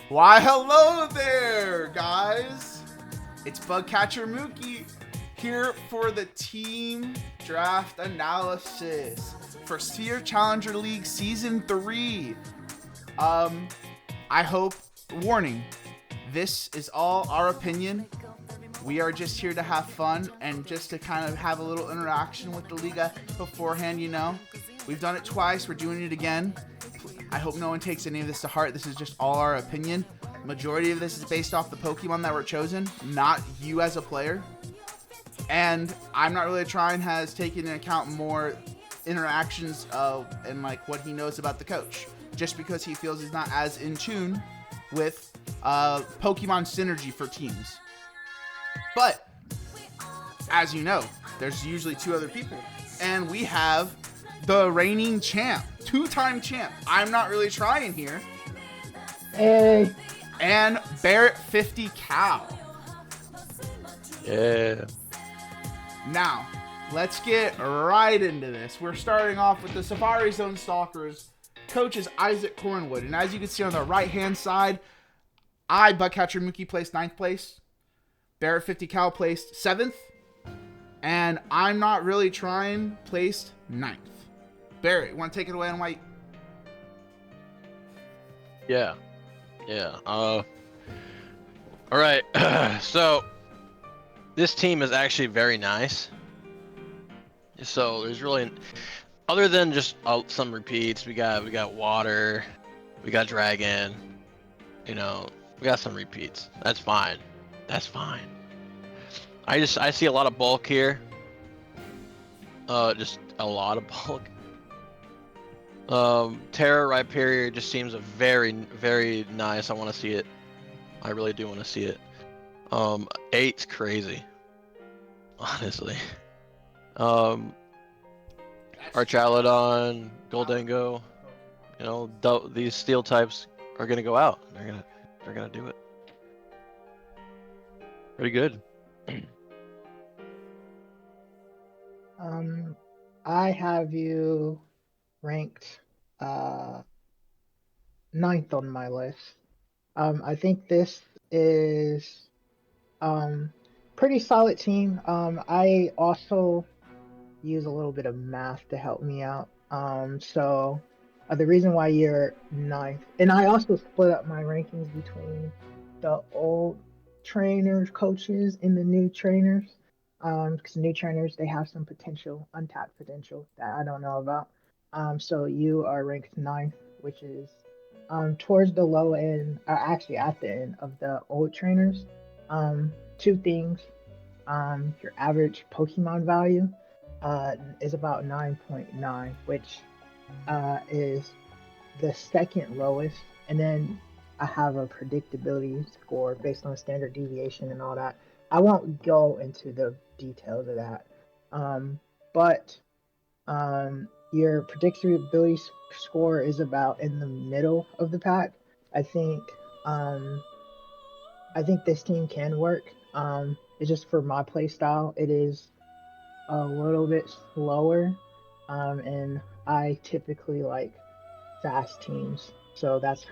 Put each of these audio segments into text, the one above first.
Why, hello there, guys. It's BugCatcherMookie here for the team draft analysis for Spheal Challenger League Season 3. I hope, warning, this is all our opinion. We are just here to have fun and just to kind of have a little interaction with the Liga beforehand, you know. We've done it twice, we're doing it again. I hope no one takes any of this to heart. This is just all our opinion. Majority of this is based off the Pokemon that were chosen, not you as a player. And I'm Not Really Trying has taken into account more interactions and like what he knows about the coach, just because he feels he's not as in tune with Pokemon synergy for teams. But as you know, there's usually two other people, and we have the reigning champ, two-time champ, I'm Not Really Trying here. Hey. And Barrett50Cal. Yeah. Now, let's get right into this. We're starting off with the Safari Zone Stalkers. Coach is IsaacCornwood. And as you can see on the right-hand side, I BugCatcherMookie placed 9th place. Barrett50Cal placed 7th. And I'm Not Really Trying placed 9th. Barrett, you want to take it away on white? Yeah. All right. So this team is actually very nice. So there's really, other than just some repeats, we got water, we got dragon, you know, we got some repeats. That's fine. I see a lot of bulk here. Just a lot of bulk. Terra Rhyperior just seems a very, very nice. I want to see it. I really do want to see it. 8's crazy, honestly. Archaludon, Goldango, you know, these steel types are gonna go out. They're gonna do it. Pretty good. I have you ranked 9th on my list. I think this is pretty solid team. I also use a little bit of math to help me out. So the reason why you're 9th, and I also split up my rankings between the old trainers, coaches, and the new trainers. Because new trainers, they have some potential, untapped potential that I don't know about. So you are ranked 9th, which is towards the low end, actually at the end of the old trainers. Two things. Your average Pokemon value is about 9.9, which is the second lowest. And then I have a predictability score based on standard deviation and all that. I won't go into the details of that. But your predictability score is about in the middle of the pack. I think this team can work. It's just for my play style, it is a little bit slower, and I typically like fast teams, so that's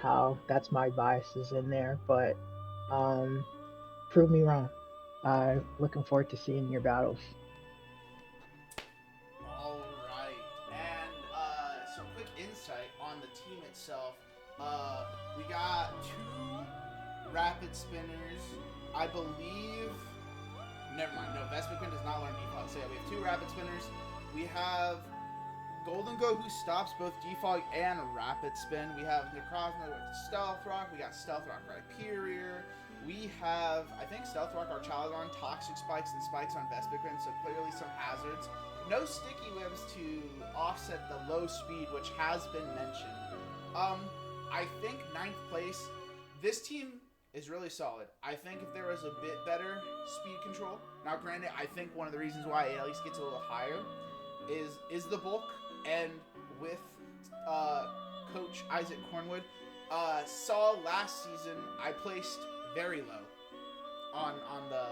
my biases in there. But prove me wrong. Looking forward to seeing your battles. All right, and some quick insight on the team itself. We got 2 rapid spinners, I believe. Never mind. No, Vespiquen does not learn default. So yeah, we have 2 rapid spinners. We have Goldango, who stops both default and rapid spin. We have Necrozma with Stealth Rock. We got Stealth Rock Rhyperior. We have, I think, Stealth Rock Archaludon, Toxic Spikes, and Spikes on Vespiquen, so clearly some hazards. No sticky webs to offset the low speed, which has been mentioned. I think 9th place, this team is really solid. I think if there was a bit better speed control, now granted, I think one of the reasons why it at least gets a little higher is the bulk, and with Coach IsaacCornwood, saw last season I placed very low on the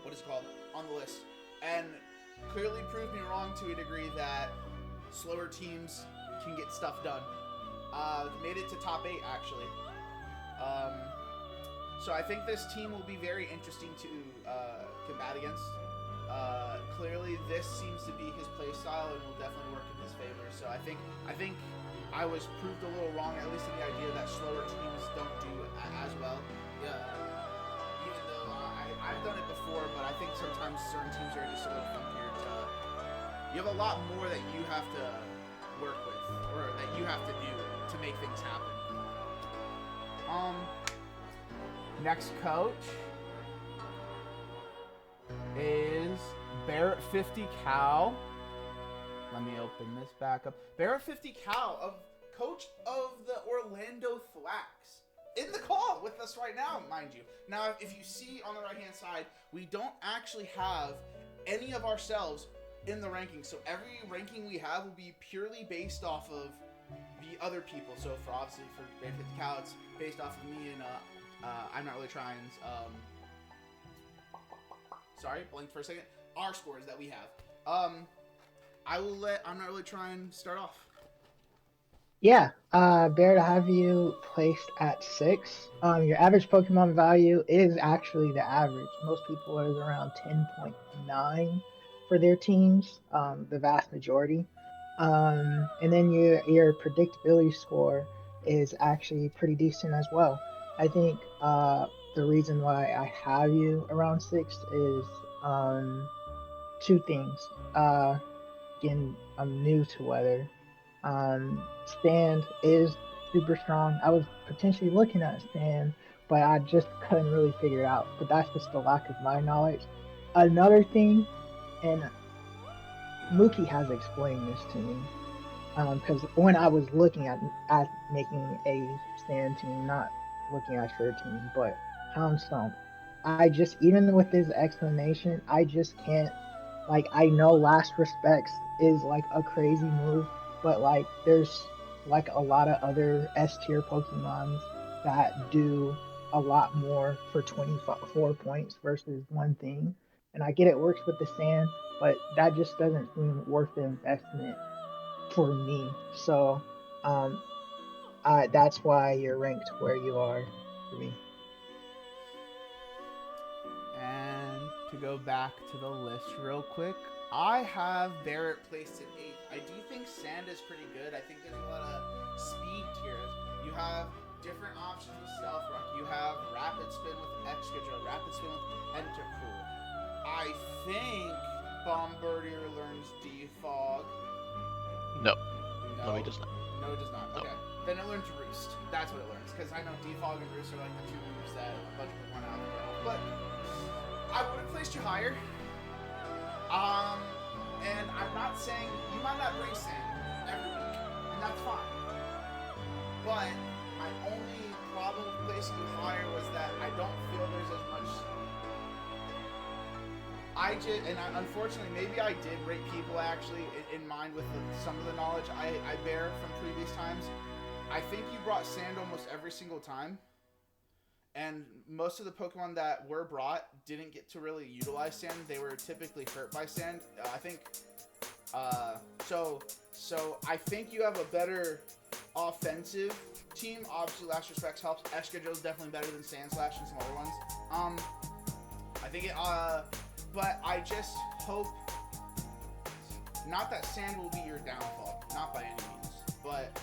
what is it called, on the list, and clearly proved me wrong to a degree that slower teams can get stuff done. Made it to top 8 actually. So I think this team will be very interesting to combat against. Clearly, this seems to be his playstyle and will definitely work in his favor. So I think I was proved a little wrong, at least in the idea that slower teams don't do as well. Yeah. Even though I've done it before, but I think sometimes certain teams are just a little funkier. You have a lot more that you have to work with, or that you have to do to make things happen. Next coach is Barrett50Cal. Let me open this back up. Barrett50Cal, coach of the Orlando Thwacks, in the call with us right now, mind you. Now, if you see on the right-hand side, we don't actually have any of ourselves in the rankings. So every ranking we have will be purely based off of the other people. So obviously for Barrett50Cal, it's based off of me and ImNotReallyTryin's sorry, blinked for a second. Our scores that we have. I will let ImNotReallyTryin start off. Yeah, Barrett, I have you placed at 6. Your average Pokemon value is actually the average. Most people are around 10.9 for their teams, the vast majority. And then your predictability score is actually pretty decent as well. I think the reason why I have you around 6 is 2 things. Again, I'm new to weather. Stand is super strong. I was potentially looking at Stand, but I just couldn't really figure it out. But that's just the lack of my knowledge. Another thing, and Mookie has explained this to me, because when I was looking at making a Stand team, not looking at your team, but Houndstomp, I just, even with his explanation, I just can't, like, I know Last Respects is like a crazy move, but like there's like a lot of other S tier Pokemons that do a lot more for 24 points versus one thing. And I get it works with the Sand, but that just doesn't seem worth the investment for me. So that's why you're ranked where you are for me. And to go back to the list real quick, I have Barrett placed at 8. I do think Sand is pretty good. I think there's a lot of speed tiers. You have different options with Stealth Rock. You have Rapid Spin with Excadrill, Rapid Spin with Entacruel. I think Bombardier learns Defog. No, he does not. No, it does not. No. Okay. Then it learns Roost. That's what it learns. Because I know Defog and Roost are like the 2 moves that a bunch of people want out there. But I would have placed you higher. And I'm not saying you might not bring Sand every week, and that's fine. But my only problem with placing you higher was that I don't feel there's as much. Unfortunately, maybe I did rate people actually in mind with some of the knowledge I bear from previous times. I think you brought Sand almost every single time. And most of the Pokemon that were brought didn't get to really utilize Sand. They were typically hurt by Sand. I think, so I think you have a better offensive team. Obviously, Last Respects helps. Excadrill is definitely better than Sandslash and some other ones. I think it, but I just hope, not that Sand will be your downfall, not by any means, but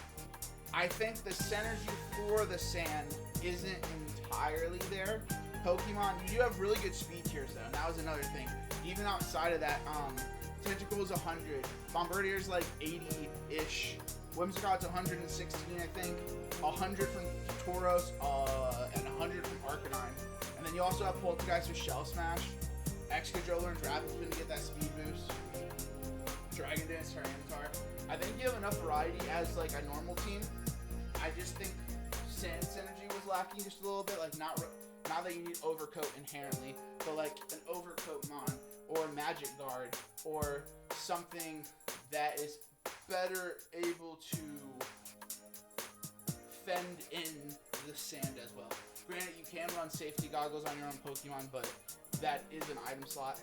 I think the synergy for the Sand isn't entirely there. Pokemon, you do have really good speed tiers though, and that was another thing. Even outside of that, Tentacle is 100, Bombardier's like 80-ish, Whimsicott's 116, I think, 100 from Tauros, and 100 from Arcanine. And then you also have Poltergeist with Shell Smash, Excadrill learns Rapid Spin to get that speed boost, Dragon Dance, Tyranitar. I think you have enough variety as like a normal team. I just think Sand synergy was lacking just a little bit. Like not that you need Overcoat inherently, but like an Overcoat Mon or Magic Guard or something that is better able to fend in the Sand as well. Granted, you can run safety goggles on your own Pokemon, but that is an item slot.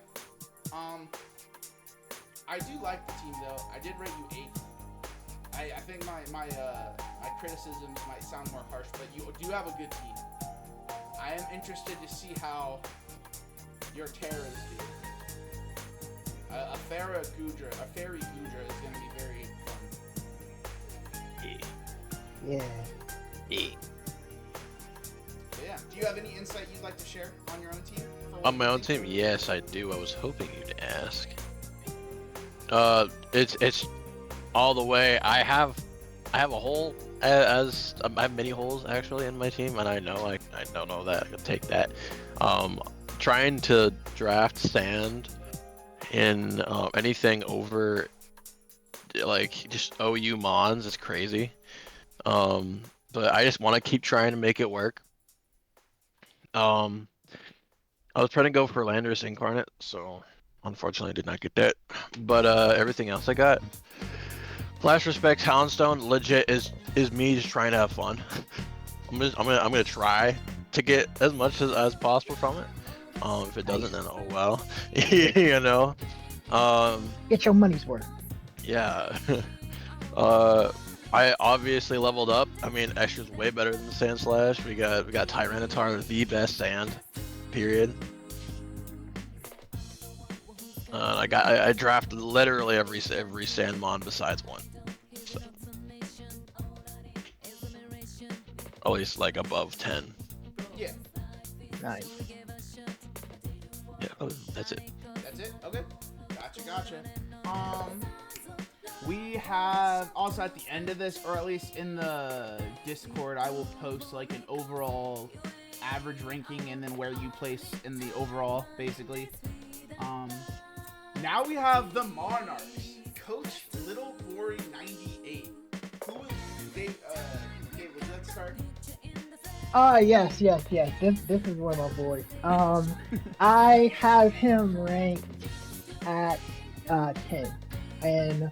I do like the team though. I did rate you 8th. I think my criticisms might sound more harsh, but you do have a good team. I am interested to see how your Terras do. A Fairy Gudra is going to be very fun. Yeah. So yeah. Do you have any insight you'd like to share on your own team? On my own team? Yes, I do. I was hoping you'd ask. It's all the way. I have a hole as I have many holes actually in my team, and I don't know that I can take that. Trying to draft sand in anything over like just OU mons is crazy. But I just want to keep trying to make it work. I was trying to go for Landorus Incarnate, so unfortunately I did not get that. But everything else I got. Last respects, Houndstone legit is me just trying to have fun. I'm gonna try to get as much as possible from it. If it doesn't, then oh well. You know. Get your money's worth. Yeah. I obviously leveled up. I mean, Extra's way better than the Sand Slash. We got Tyranitar, the best sand. Period. I drafted literally every Sandmon besides one. So. At least like above 10. Yeah. Nice. Yeah, that's it. That's it? Okay. Gotcha. We have also at the end of this, or at least in the Discord, I will post like an overall average ranking and then where you place in the overall, basically. Now we have the Monarchs. Coach Little Glory 98. Who is Dave? Dave, would you like to start? Yes. This is one of my boys. I have him ranked at 10, and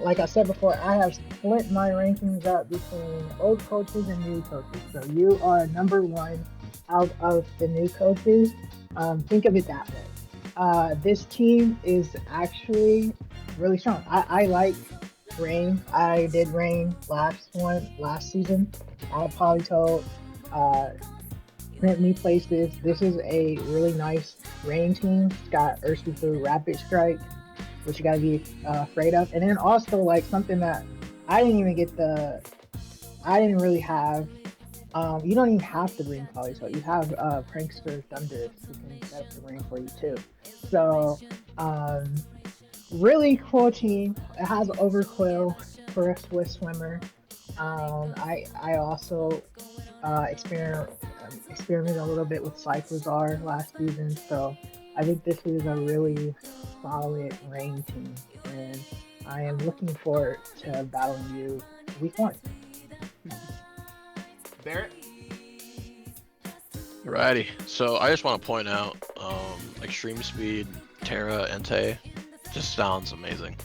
like I said before, I have split my rankings up between old coaches and new coaches. So you are number one out of the new coaches. Think of it that way. This team is actually really strong. I like Rain. I did Rain last season. I had Politoed. Currently places. This is a really nice Rain team. It's got Urshifu Rapid Strike, which you gotta be afraid of. And then also like something that I didn't really have. You don't even have to bring Politoed. You have Prankster Thunder who can set the ring for you too. So really cool team. It has Overquill for a Swiss swimmer. I also experimented a little bit with Cyclizar last season, so I think this is a really solid Rain team, and I am looking forward to battling you week 1. Barrett? Alrighty, so I just want to point out, Extreme Speed, Terra, Entei, just sounds amazing.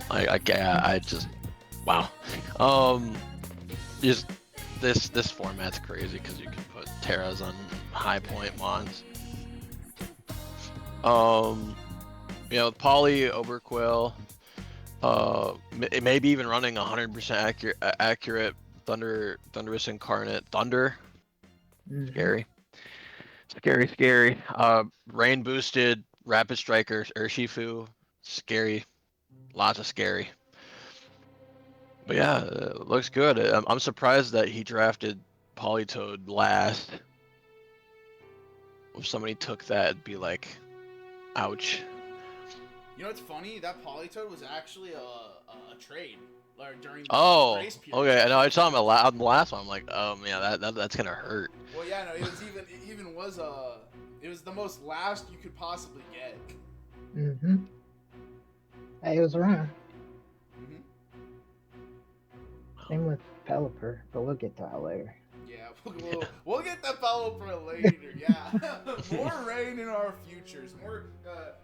I just, wow. Just this format's crazy because you can put Terras on high point mons. With Poly, Overquill, maybe even running 100% accurate Thunderous Incarnate Thunder. Mm-hmm. Scary. Rain boosted Rapid Striker Urshifu, scary. Lots of scary. But yeah, it looks good. I'm surprised that he drafted Politoed last. If somebody took that, it'd be like, ouch. You know what's funny? That Politoed was actually a trade during the grace period. Okay. I know. I saw him on the last one. I'm like, yeah, that's gonna hurt. Well, yeah, no, it was the most last you could possibly get. Mm-hmm. Hey, it was around. Mm-hmm. Same with Pelipper, but we'll get to that later. Yeah, we'll get to Pelipper later. Yeah, more rain in our futures. More.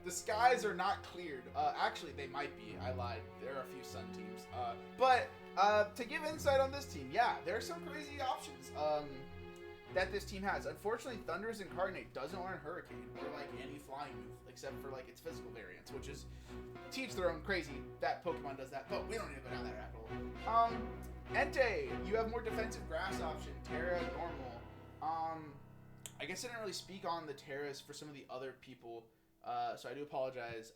The skies are not cleared. Actually, they might be. I lied. There are a few sun teams. But to give insight on this team, yeah, there are some crazy options. that this team has. Unfortunately, Thunderous Incarnate doesn't learn Hurricane or like any flying move except for like its physical variants, which is teach their own crazy. That Pokemon does that, but we don't need to go down that rabbit hole. Entei, you have more defensive grass option. Terra, normal. I guess I didn't really speak on the Terras for some of the other people, so I do apologize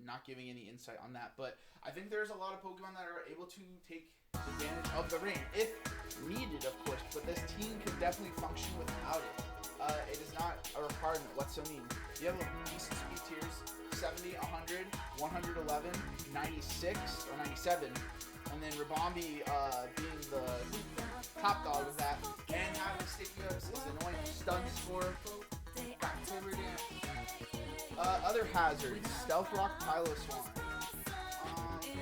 not giving any insight on that. But I think there's a lot of Pokemon that are able to take advantage of the rain, if needed, of course. But this team can definitely function without it. It is not a requirement. What's so mean? You have decent speed tiers: 70, 100, 111, 96, or 97. And then Rabombi being the top dog of that, and having Sticky Hooks is annoying. Stuns for October Dance. Other hazards: Stealth Rock, Piloswine,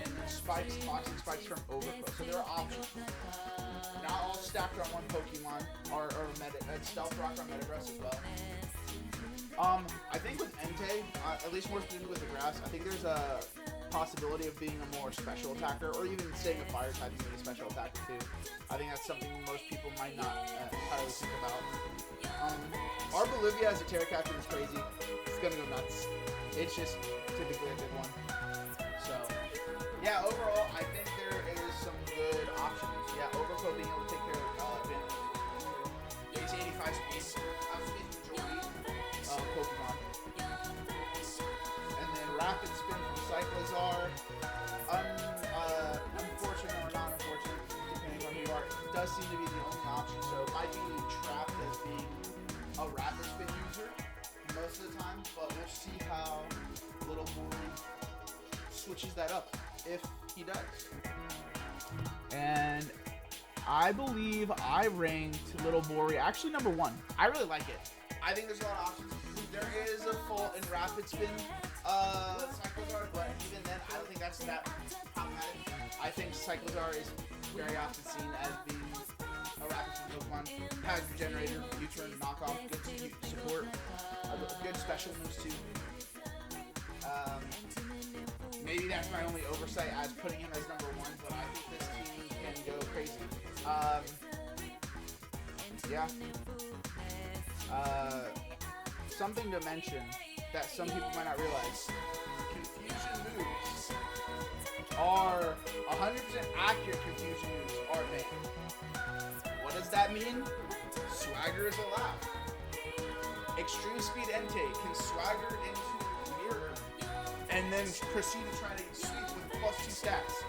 and spikes, toxic spikes from Overflow. So there are options. Not all stacked on one Pokemon or Stealth Rock on Metagross as well. I think with Entei, at least more specifically with the grass, I think there's a possibility of being a more special attacker, or even staying a fire type and being a special attacker too. I think that's something most people might not entirely think about. Our Bolivia as a Terra Captain is crazy. It's gonna go nuts. It's just typically a good one. So, yeah, overall, I think there is some good options. Yeah, Overflow being able to take care of advantage. It's 85 speed. Outspeeds majority of Pokemon. And then Rapid Spin from Cyclizar. Unfortunate or not unfortunate, depending on who you are, does seem to be the only option. So it might be trapped as being a Rapid Spin user most of the time, but we'll see how Little Boy switches that up, if he does. And I believe I ranked Little Bori actually number 1. I really like it. I think there's a lot of options. There is a fault in Rapid Spin Cyclizar, but even then, I don't think that's that problematic. I think Cyclizar is very often seen as being a Rapid Spin Pokemon. Has Regenerator, U-Turn, Knockoff, good support, good special moves too. Maybe that's my only oversight as putting him as number 1, but I think this team can go crazy. Yeah. Something to mention that some people might not realize: confusion moves are 100% accurate. Confusion moves are banned. What does that mean? Swagger is allowed. Extreme Speed Entei can swagger into Mirror and then proceed to try to sweep with +2 stats.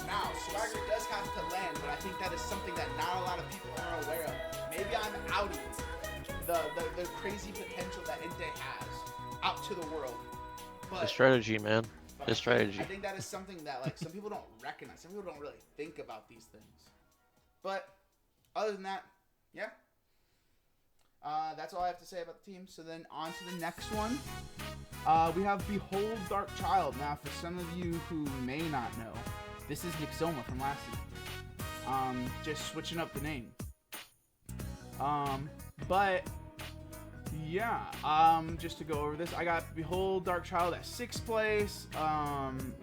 Now, swagger does have to land, but I think that is something that not a lot of people are aware of. Maybe I'm outing the crazy potential that Entei has out to the world. But The strategy, man. The strategy. I think that is something that like some people don't recognize. Some people don't really think about these things. But other than that, yeah. That's all I have to say about the team. So then on to the next one. We have Behold DARKCHILD. Now, for some of you who may not know, this is Nixoma from last season. Just switching up the name. But yeah, just to go over this, I got Behold DARKCHILD at 6th place.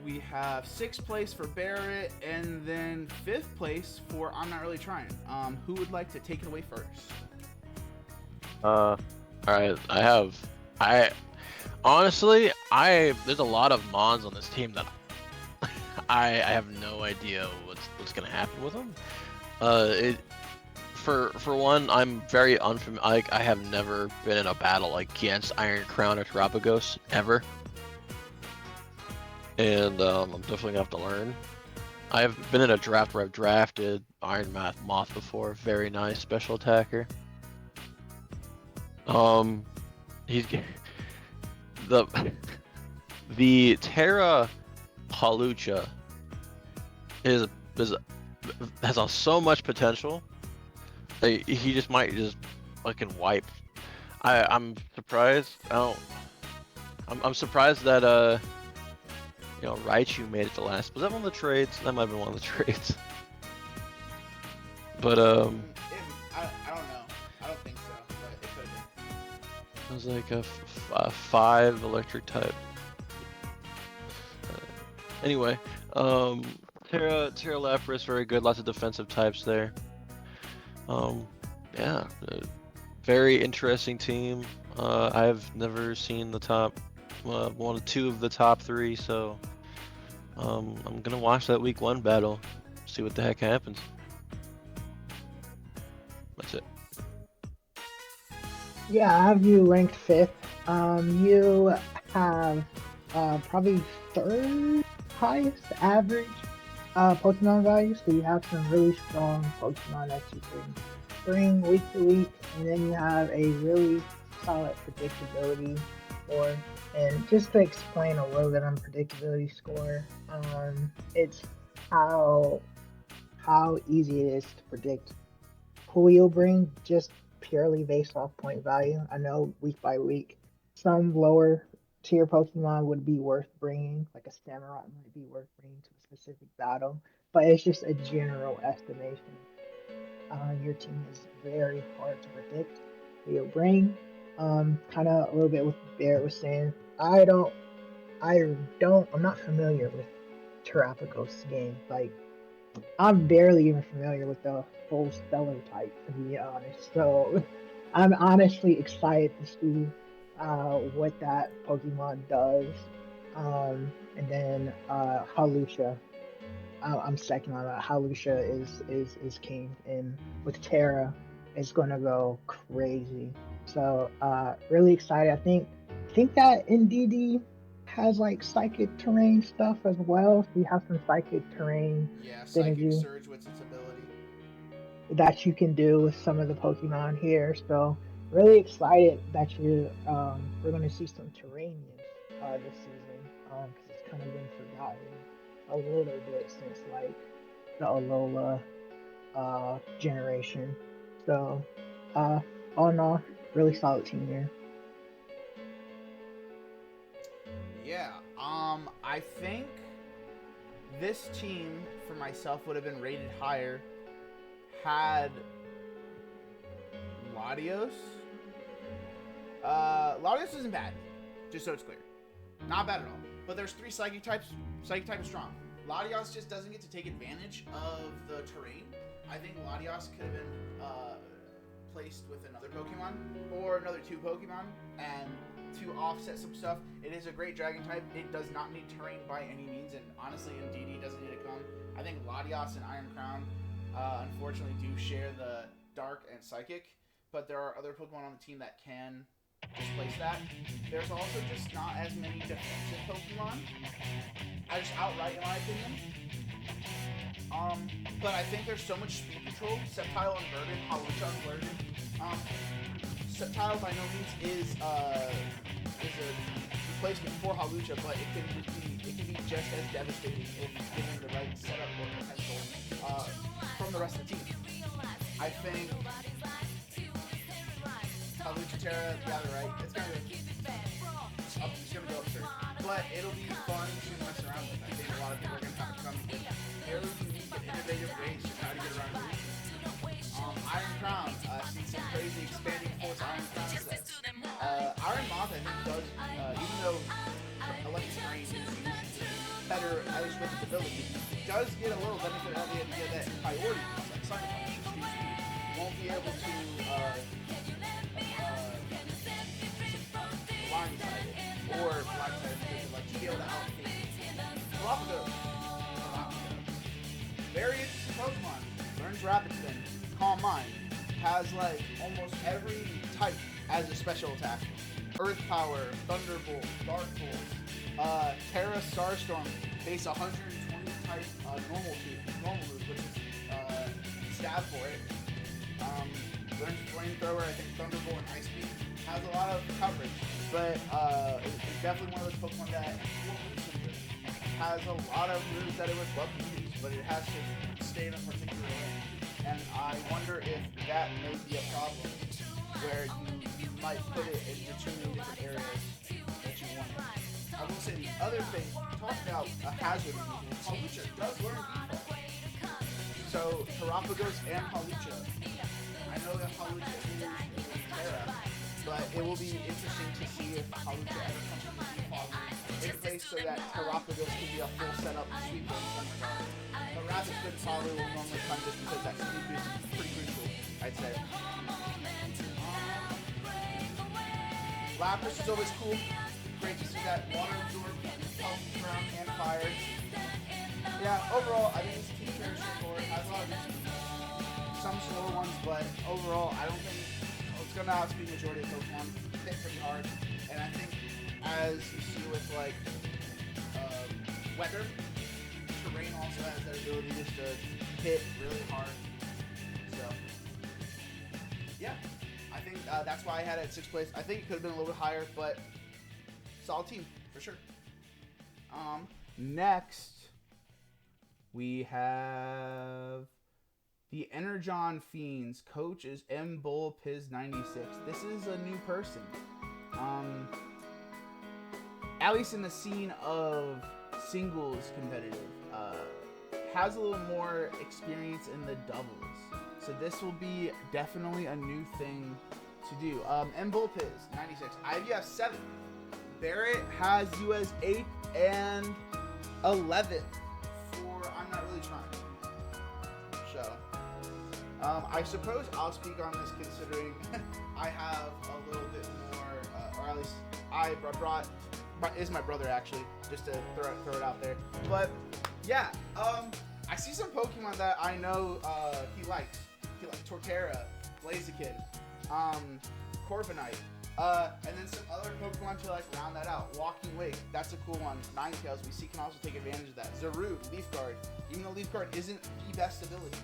We have 6th place for Barrett, and then 5th place for I'm Not Really Trying. Who would like to take it away first? All right. Honestly, there's a lot of Mons on this team that I have no idea what's gonna happen with them. For one, I'm very unfamiliar. Like, I have never been in a battle against Iron Crown or Terapagos ever, and I'm definitely gonna have to learn. I've been in a draft where I've drafted Iron Moth before. Very nice special attacker. He's the Terra Palucha has so much potential. He just might just fucking wipe. I'm surprised. I'm surprised that Raichu made it to last. Was that one of the trades? That might have been one of the trades. But I don't know. I don't think so, but it could be. It was like a 5 electric type. Anyway, Terra Lapras, very good. Lots of defensive types there. yeah, very interesting team. I've never seen the top one or two of the top three, so I'm gonna watch that week 1 battle, see what the heck happens. That's it. Yeah, I have you ranked 5th. You have probably 3rd highest average Pokemon value, so you have some really strong Pokemon that you can bring week to week, and then you have a really solid predictability score. And just to explain a little bit on predictability score, it's how easy it is to predict who you'll bring just purely based off point value. I know week by week, some lower tier Pokemon would be worth bringing, like a Samurott might be worth bringing to a specific battle, but it's just a general estimation. Your team is very hard to predict who you'll bring. Kind of a little bit with Barrett was saying, I'm not familiar with Terrapagos game. Like, I'm barely even familiar with the full stellar type, to be honest. So I'm honestly excited to see what that Pokemon does. And then Halusha. I'm second on that. Halusha is king, and with Terra, it's gonna go crazy. So really excited. I think that NDD has like psychic terrain stuff as well. So you have some psychic terrain Psychic synergy Surge with its ability. that you can do with some of the Pokemon here. So really excited that we're going to see some Terranians this season because it's kind of been forgotten a little bit since like the Alola generation. So all in all, really solid team here. Yeah. I think this team for myself would have been rated higher had Latios. Latios isn't bad, just so it's clear. Not bad at all. But there's 3 Psychic types. Psychic type is strong. Latios just doesn't get to take advantage of the terrain. I think Latios could have been placed with another Pokemon or another 2 Pokemon and to offset some stuff. It is a great Dragon type. It does not need terrain by any means, and honestly, Indeedee doesn't need to come. I think Latios and Iron Crown unfortunately do share the Dark and Psychic, but there are other Pokemon on the team that can displace that. There's also just not as many defensive Pokemon, just outright in my opinion. But I think there's so much speed control. Sceptile Inverted, Halucha Inverted. Sceptile by no means is a replacement for Halucha, but it can be just as devastating if given the right setup or potential from the rest of the team. I think Halucha Terra, yeah, they're right. It's gonna go absurd, but it'll be fun to mess around with. I think a lot of people are gonna have to come with very unique and innovative ways to try to get around it. Iron Crown, see some crazy expanding force Iron Crown sets. Iron Moth, I think, does, even though Electric Rain is better, at least with its ability, does get a little benefit out of the idea that priority moves like Sucker Punch won't be able to blindside it, or blindside it, like to be able to outpace Galapagos. Very interesting Pokemon. Learns Rapid Spin. Calm Mind. Has like almost every type as a special attack. Earth Power, Thunderbolt, Dark Bolt, Terra Starstorm, base 120 type normal move, which is stab for it. Learns Flamethrower, I think Thunderbolt and Ice Beam. Has a lot of coverage, but it's definitely one of those Pokemon that has a lot of moves that it would love to use, but it has to stay in a particular way. And I wonder if that may be a problem, where you might put it into too many different areas that you want it. I will say the other thing, talk about a hazard removal, Halucha does learn default. So Terrapagos and Halucha, I know that Halucha is Terra, but it will be interesting to see if Halucha ever comes with a default in place so that Terrapagos can be a full setup sweeper in some regard. But Rapid Spin probably will normally come just because that speed boost is pretty crucial, I'd say. Lapras is always cool. Great to see that. Water absorb, health, ground, and fire. Yeah, overall, I think this team very straightforward. Has a lot of some slower ones, but overall, I don't think it's going to outspeed the majority of Pokemon. Hit pretty hard. And I think, as you see with, like, weather, terrain also has that ability just to hit really hard. So, yeah. I think that's why I had it at 6th place. I think it could have been a little bit higher, but solid team, for sure. Next, we have the Energon Feins. Coach is MBullPiz96. This is a new person. At least in the scene of singles competitive. Has a little more experience in the doubles. So this will be definitely a new thing to do. MBullPiz96. I have you as 7th. Barrett has you as 8th and 11th for I'm Not Really Trying. So, I suppose I'll speak on this considering I have a little bit more, or at least I brought, is my brother actually, just to throw it out there. But yeah, I see some Pokemon that I know he likes. He likes Torterra, Blaziken, Corviknight, and then some other Pokemon to like round that out. Walking Wake, that's a cool one. Ninetales, we see can also take advantage of that. Zarude, Leaf Guard, even though Leaf Guard isn't the best ability,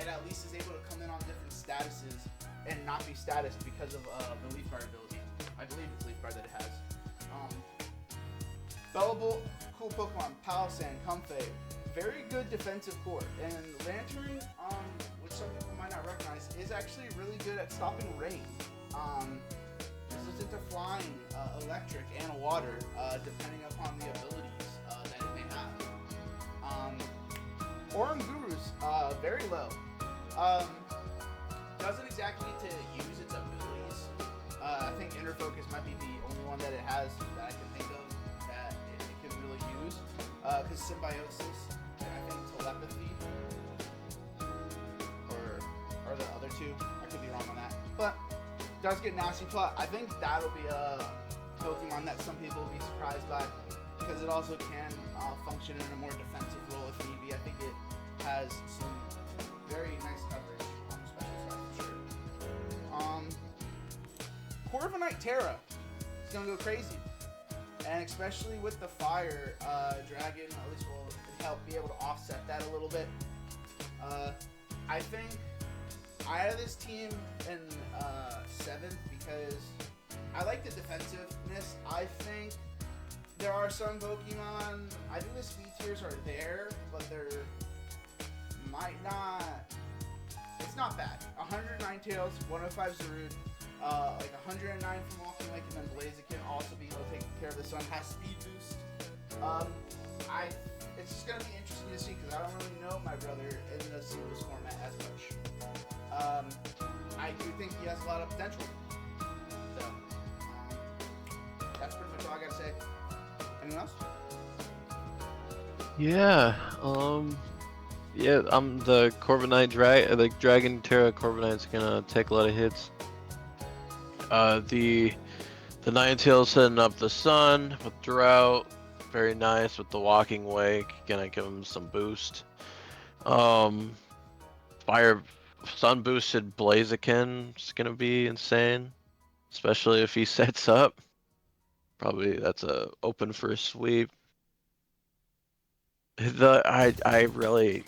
it at least is able to come in on different statuses and not be statused because of the Leaf Guard ability. I believe it's Leaf Guard that it has. Bellable, cool Pokemon. Palisand, Comfey, very good defensive core. And Lantern, which some people might not recognize, is actually really good at stopping rain. This is into flying, electric, and water, depending upon the abilities that it may have. Orangurus, very low. Doesn't exactly need to use its abilities. I think Inner Focus might be the only one that it has that I can think of that it can really use. Because Symbiosis, and I think Telepathy, or the other two. I could be wrong on that. But does get Nasty Plot. I think that'll be a Pokemon that some people will be surprised by because it also can function in a more defensive role if need be. I think it has some very nice coverage on the special side for sure. Corviknight Terra is gonna go crazy, and especially with the fire dragon, at least will help be able to offset that a little bit. I think I had this team in 7th because I like the defensiveness. I think there are some Pokemon, I think the speed tiers are there, but they're might not, it's not bad. 100 Ninetales, 105 Zarude, like 109 from Walking Lake, and then Blaziken also being able to take care of this one, has speed boost. It's just going to be interesting to see because I don't really know my brother in the singles format as much. I do think he has a lot of potential. So, that's pretty much all I got to say. Anyone else? Yeah, yeah, I'm the Corviknight Dragon Terra Corviknight's gonna take a lot of hits. The Ninetales setting up the Sun with Drought, very nice with the Walking Wake, gonna give him some boost. Fire Sun boosted Blaziken is gonna be insane, especially if he sets up. Probably that's a open for a sweep. I really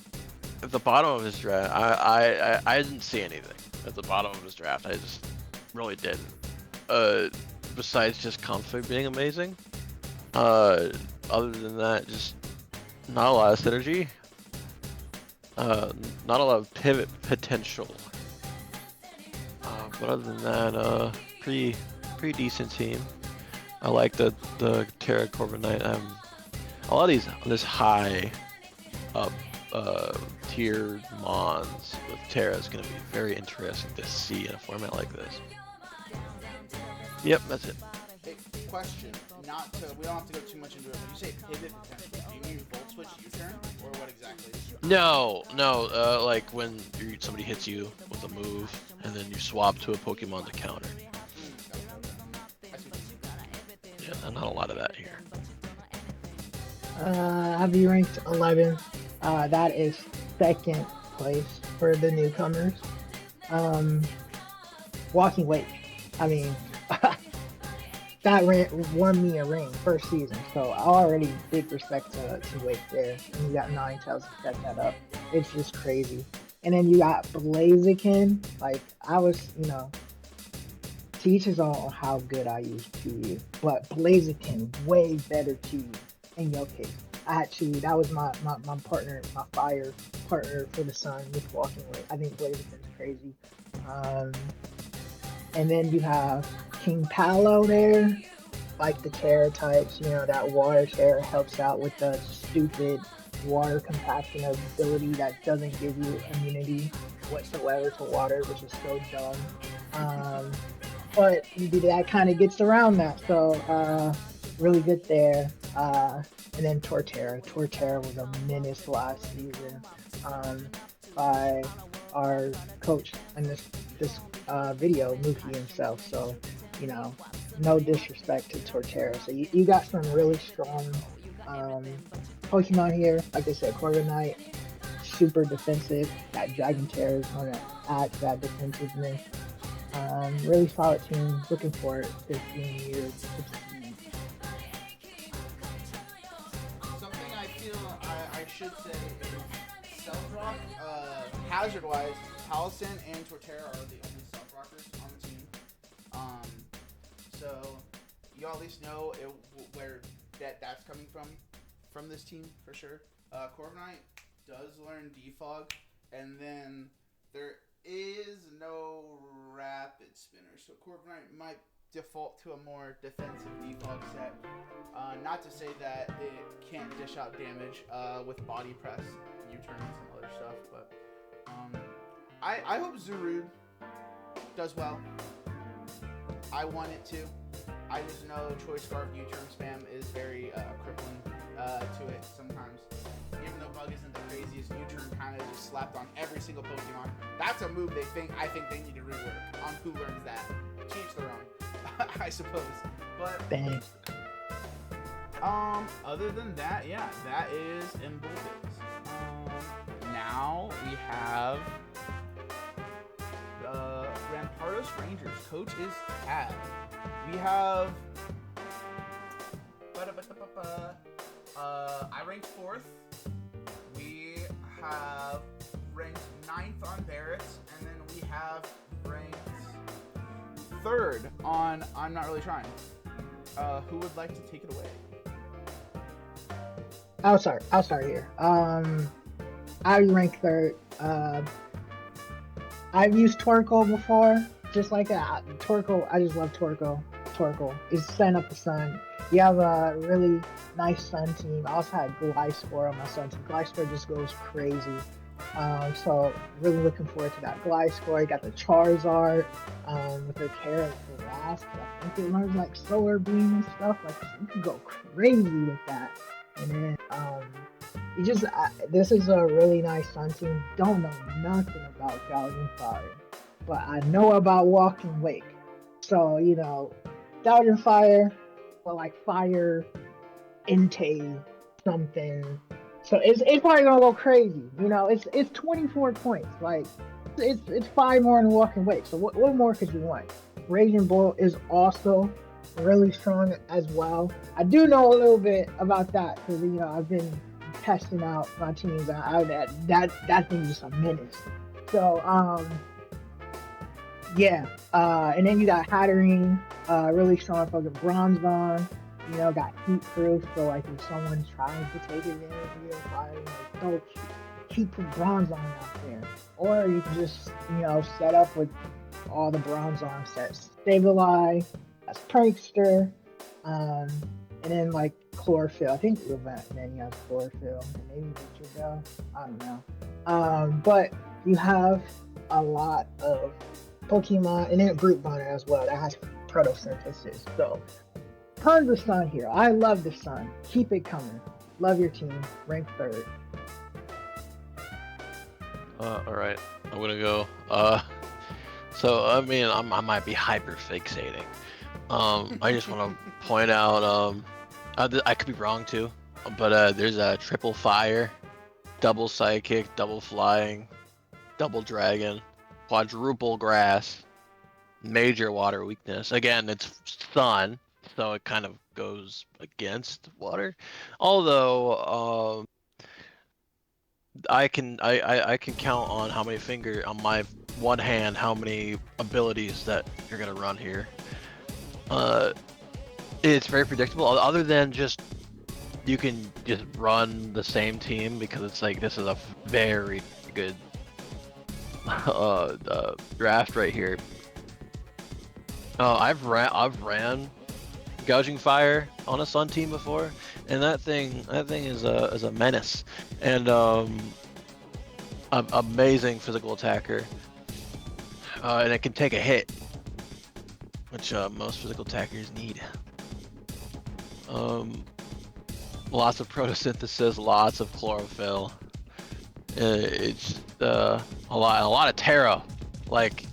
at the bottom of his draft, I didn't see anything at the bottom of his draft. I just really didn't. Besides just Comfey being amazing. Other than that, just not a lot of synergy. Not a lot of pivot potential. But other than that, pretty decent team. I like the Terra Corviknight. A lot of this high up tiered mons with Terra is going to be very interesting to see in a format like this. Yep, that's it. Hey, question. We don't have to go too much into it. When you say pivot potential, do you mean Volt Switch U-turn, or what exactly? No, like when somebody hits you with a move, and then you swap to a Pokemon to counter. Yeah, not a lot of that here. Have you ranked 11th? That is second place for the newcomers. Walking Wake. I mean, that won me a ring first season, so already big respect to Wake there. And you got Ninetales to set that up. It's just crazy. And then you got Blaziken. Like, I was, teaches on how good I use QU, but Blaziken way better QU in your case. That was my partner, my fire partner for the Sun with Walking Away. I think Blaziken's crazy. And then you have King Palo there, like the Terra types, that water Terra helps out with the stupid water compaction ability that doesn't give you immunity whatsoever to water, which is so dumb. But that kind of gets around that, so really good there. And then Torterra. Torterra was a menace last season by our coach in this video, Mookie himself. So, no disrespect to Torterra. So you got some really strong Pokemon here. Like I said, Corviknight, super defensive. That Dragon Terror is going to add to that defensiveness. Really solid team. Looking forward to seeing you succeed. Something I feel I should say is Stealth Rock, hazard-wise, Palisson and Torterra are the only Stealth Rockers on the team. So you all at least know where that's coming from this team for sure. Corviknight does learn Defog, and then there is no Rapid Spinner, so Corviknight might default to a more defensive Defog set. Not to say that it can't dish out damage with Body Press, U-turns, and other stuff, but I hope Zarude does well. I want it to. I just know Choice Scarf U-turn spam is very crippling to it sometimes. Even though Bug isn't the craziest, U-turn kind of just slapped on every single Pokemon. That's a move I think they need to rework on who learns that. To each their own, I suppose. But Bang. Other than that, yeah, that is Bulldogs. Now we have Rampardos Rangers. Coach is Tab. We have I ranked 4th. We have ranked 9th on Barrett, and then we have ranked 3rd on I'm Not Really Trying. Who would like to take it away? I'll start here. I ranked 3rd. I've used Torkoal before, just like that. Torkoal, I just love Torkoal. Torkoal is setting up the Sun. You have a really nice Sun team. I also had Gliscor on my Sun team. Gliscor just goes crazy. So really looking forward to that Gliscor. You got the Charizard with the Terra Grass. I think it learns like Solar Beam and stuff. Like you can go crazy with that. And then this is a really nice Sun team. Don't know nothing about Gouging Fire, but I know about Walking Wake. So Gouging Fire, or like Fire Entei something. So it's probably gonna go crazy. It's 24 points. Like it's 5 more than Walking Wake. So what more could you want? Raging Bull is also really strong as well. I do know a little bit about that because I've been testing out my teams. That thing is just a menace. So yeah. And then you got Hatterene, really strong fucking Bronzebond. Got heat proof, so like if someone's trying to take advantage of your fire, like don't keep the Bronzong out there. Or you can just, set up with all the Bronzong sets. Stabilize, that's Prankster, and then like Chlorophyll. I think then you have Chlorophyll, and maybe Vitrigo. I don't know. But you have a lot of Pokemon, and then Brute Bonner as well. That has photosynthesis. So tons of Sun here. I love the Sun. Keep it coming. Love your team. Rank 3rd. All right, I'm gonna go. So I mean, I might be hyper fixating, I just want to point out, I could be wrong too, but there's a triple fire, double psychic, double flying, double dragon, quadruple grass, major water weakness. Again, it's sun, so it kind of goes against water. Although, I can count on how many on my one hand how many abilities that you're gonna run here. It's very predictable. Other than just you can just run the same team because it's like this is a very good draft right here. I've ran gouging fire on a sun team before, and that thing is a menace, and amazing physical attacker, and it can take a hit, which most physical attackers need. Lots of photosynthesis, lots of chlorophyll. It's a lot of Terra. Like,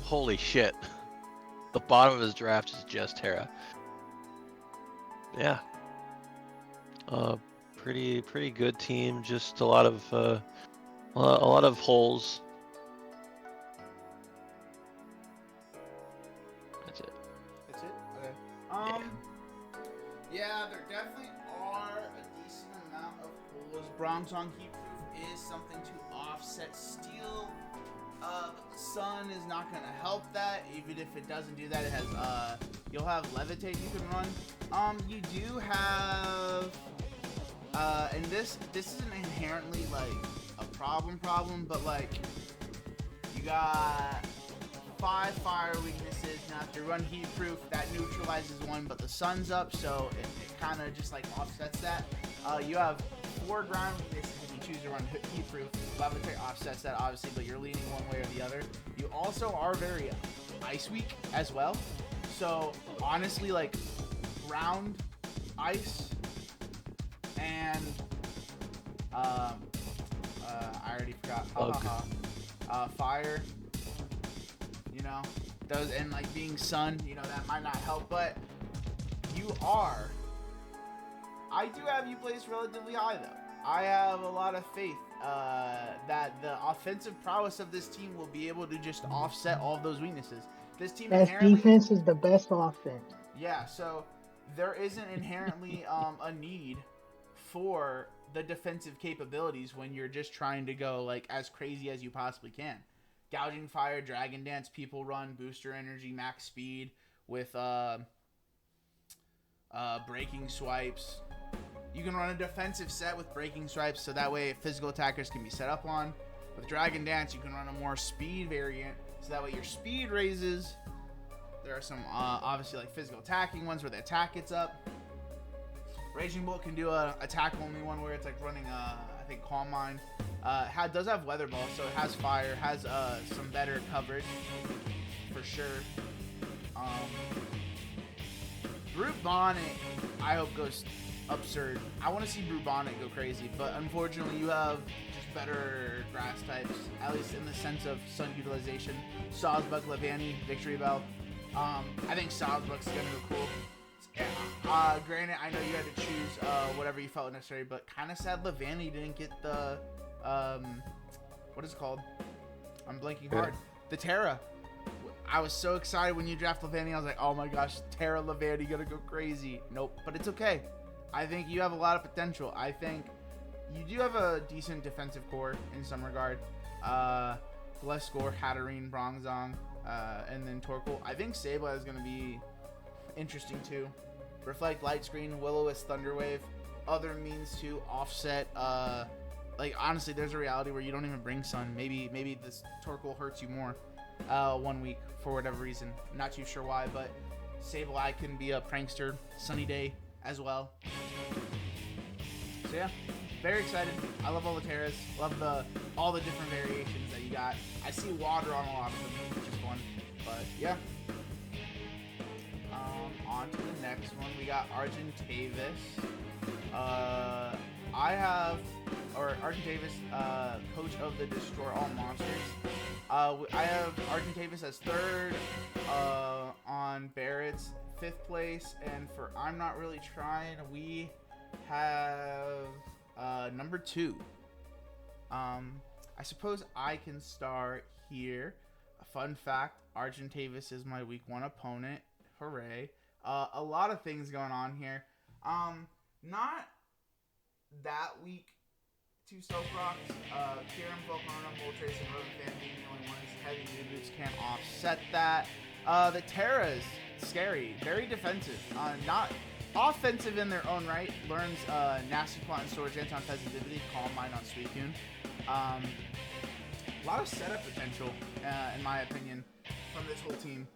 holy shit! The bottom of his draft is just Terra. Yeah. Pretty good team. Just a lot of holes. That's it. That's it? Okay. Yeah, there definitely are a decent amount of holes. Bronzong Heatproof is something to offset steel. But the sun is not going to help that. Even if it doesn't do that, it has you'll have levitate you can run. You do have and this isn't inherently like a problem, but like you got 5 fire weaknesses. Now if you run Heatproof, that neutralizes one, but the sun's up, so it kind of just like offsets that. You have 4 ground weaknesses if you choose to run Heatproof. Levitate offsets that, obviously, but you're leaning one way or the other. You also are very ice weak as well. So honestly, like ground, ice, and I already forgot. Fire. You know, those, and like being sun, you know, that might not help, but I do have you placed relatively high though. I have a lot of faith that the offensive prowess of this team will be able to just offset all of those weaknesses. This team best defense is the best offense. Yeah, so there isn't inherently a need for the defensive capabilities when you're just trying to go like as crazy as you possibly can. Gouging Fire, Dragon Dance, People Run, Booster Energy, Max Speed with Breaking Swipes. You can run a defensive set with Breaking Swipes, so that way physical attackers can be set up on. With Dragon Dance, you can run a more speed variant, so that way your speed raises. There are some obviously like physical attacking ones where the attack gets up. Raging Bolt can do a attack only one where it's like running I think Calm Mind. Does have Weather Ball, so it has fire, has some better coverage for sure. Brute Bonnet, I hope goes absurd. I want to see Brute Bonnet go crazy, but unfortunately you have just better grass types, at least in the sense of sun utilization. Sawsbuck, Levani, Victory Bell. I think Sawsbuck's gonna go cool. Granted, I know you had to choose whatever you felt necessary, but kind of sad Levani didn't get the what is it called? I'm blanking hard. The Terra. I was so excited when you draft Levani. I was like, oh my gosh, Terra Levani gonna go crazy. Nope, but it's okay. I think you have a lot of potential. I think you do have a decent defensive core in some regard. Gliscor, Hatterene, Bronzong, and then Torkoal. I think Sableye is gonna be interesting too. Reflect, Light Screen, Will-O-Wisp, Thunderwave, other means to offset. Like honestly, there's a reality where you don't even bring sun. Maybe this Torkoal hurts you more 1 week for whatever reason. I'm not too sure why, but Sableye can be a prankster sunny day as well. So yeah, very excited. I love all the Terras. Love all the different variations that you got. I see water on a lot of them, which is fun. But yeah. On to the next one. We got Argentavis. Argent Davis, coach of the Destroy All Monsters. I have Argent Davis as third, on Barrett's fifth place, and for I'm Not Really Trying, we have number 2. I suppose I can start here. A fun fact: Argentavis is my week 1 opponent. Hooray! A lot of things going on here. Not that week. 2 Stealth Rocks, Kieran, Volcano, Moltres, and Roden Fan being the only ones. Heavy new boots can't offset that. The Terras, scary, very defensive. Not offensive in their own right. Learns Nasty Plot and Storage Dance on Festivity, Calm Mind on Suicune. A lot of setup potential, in my opinion, from this whole team.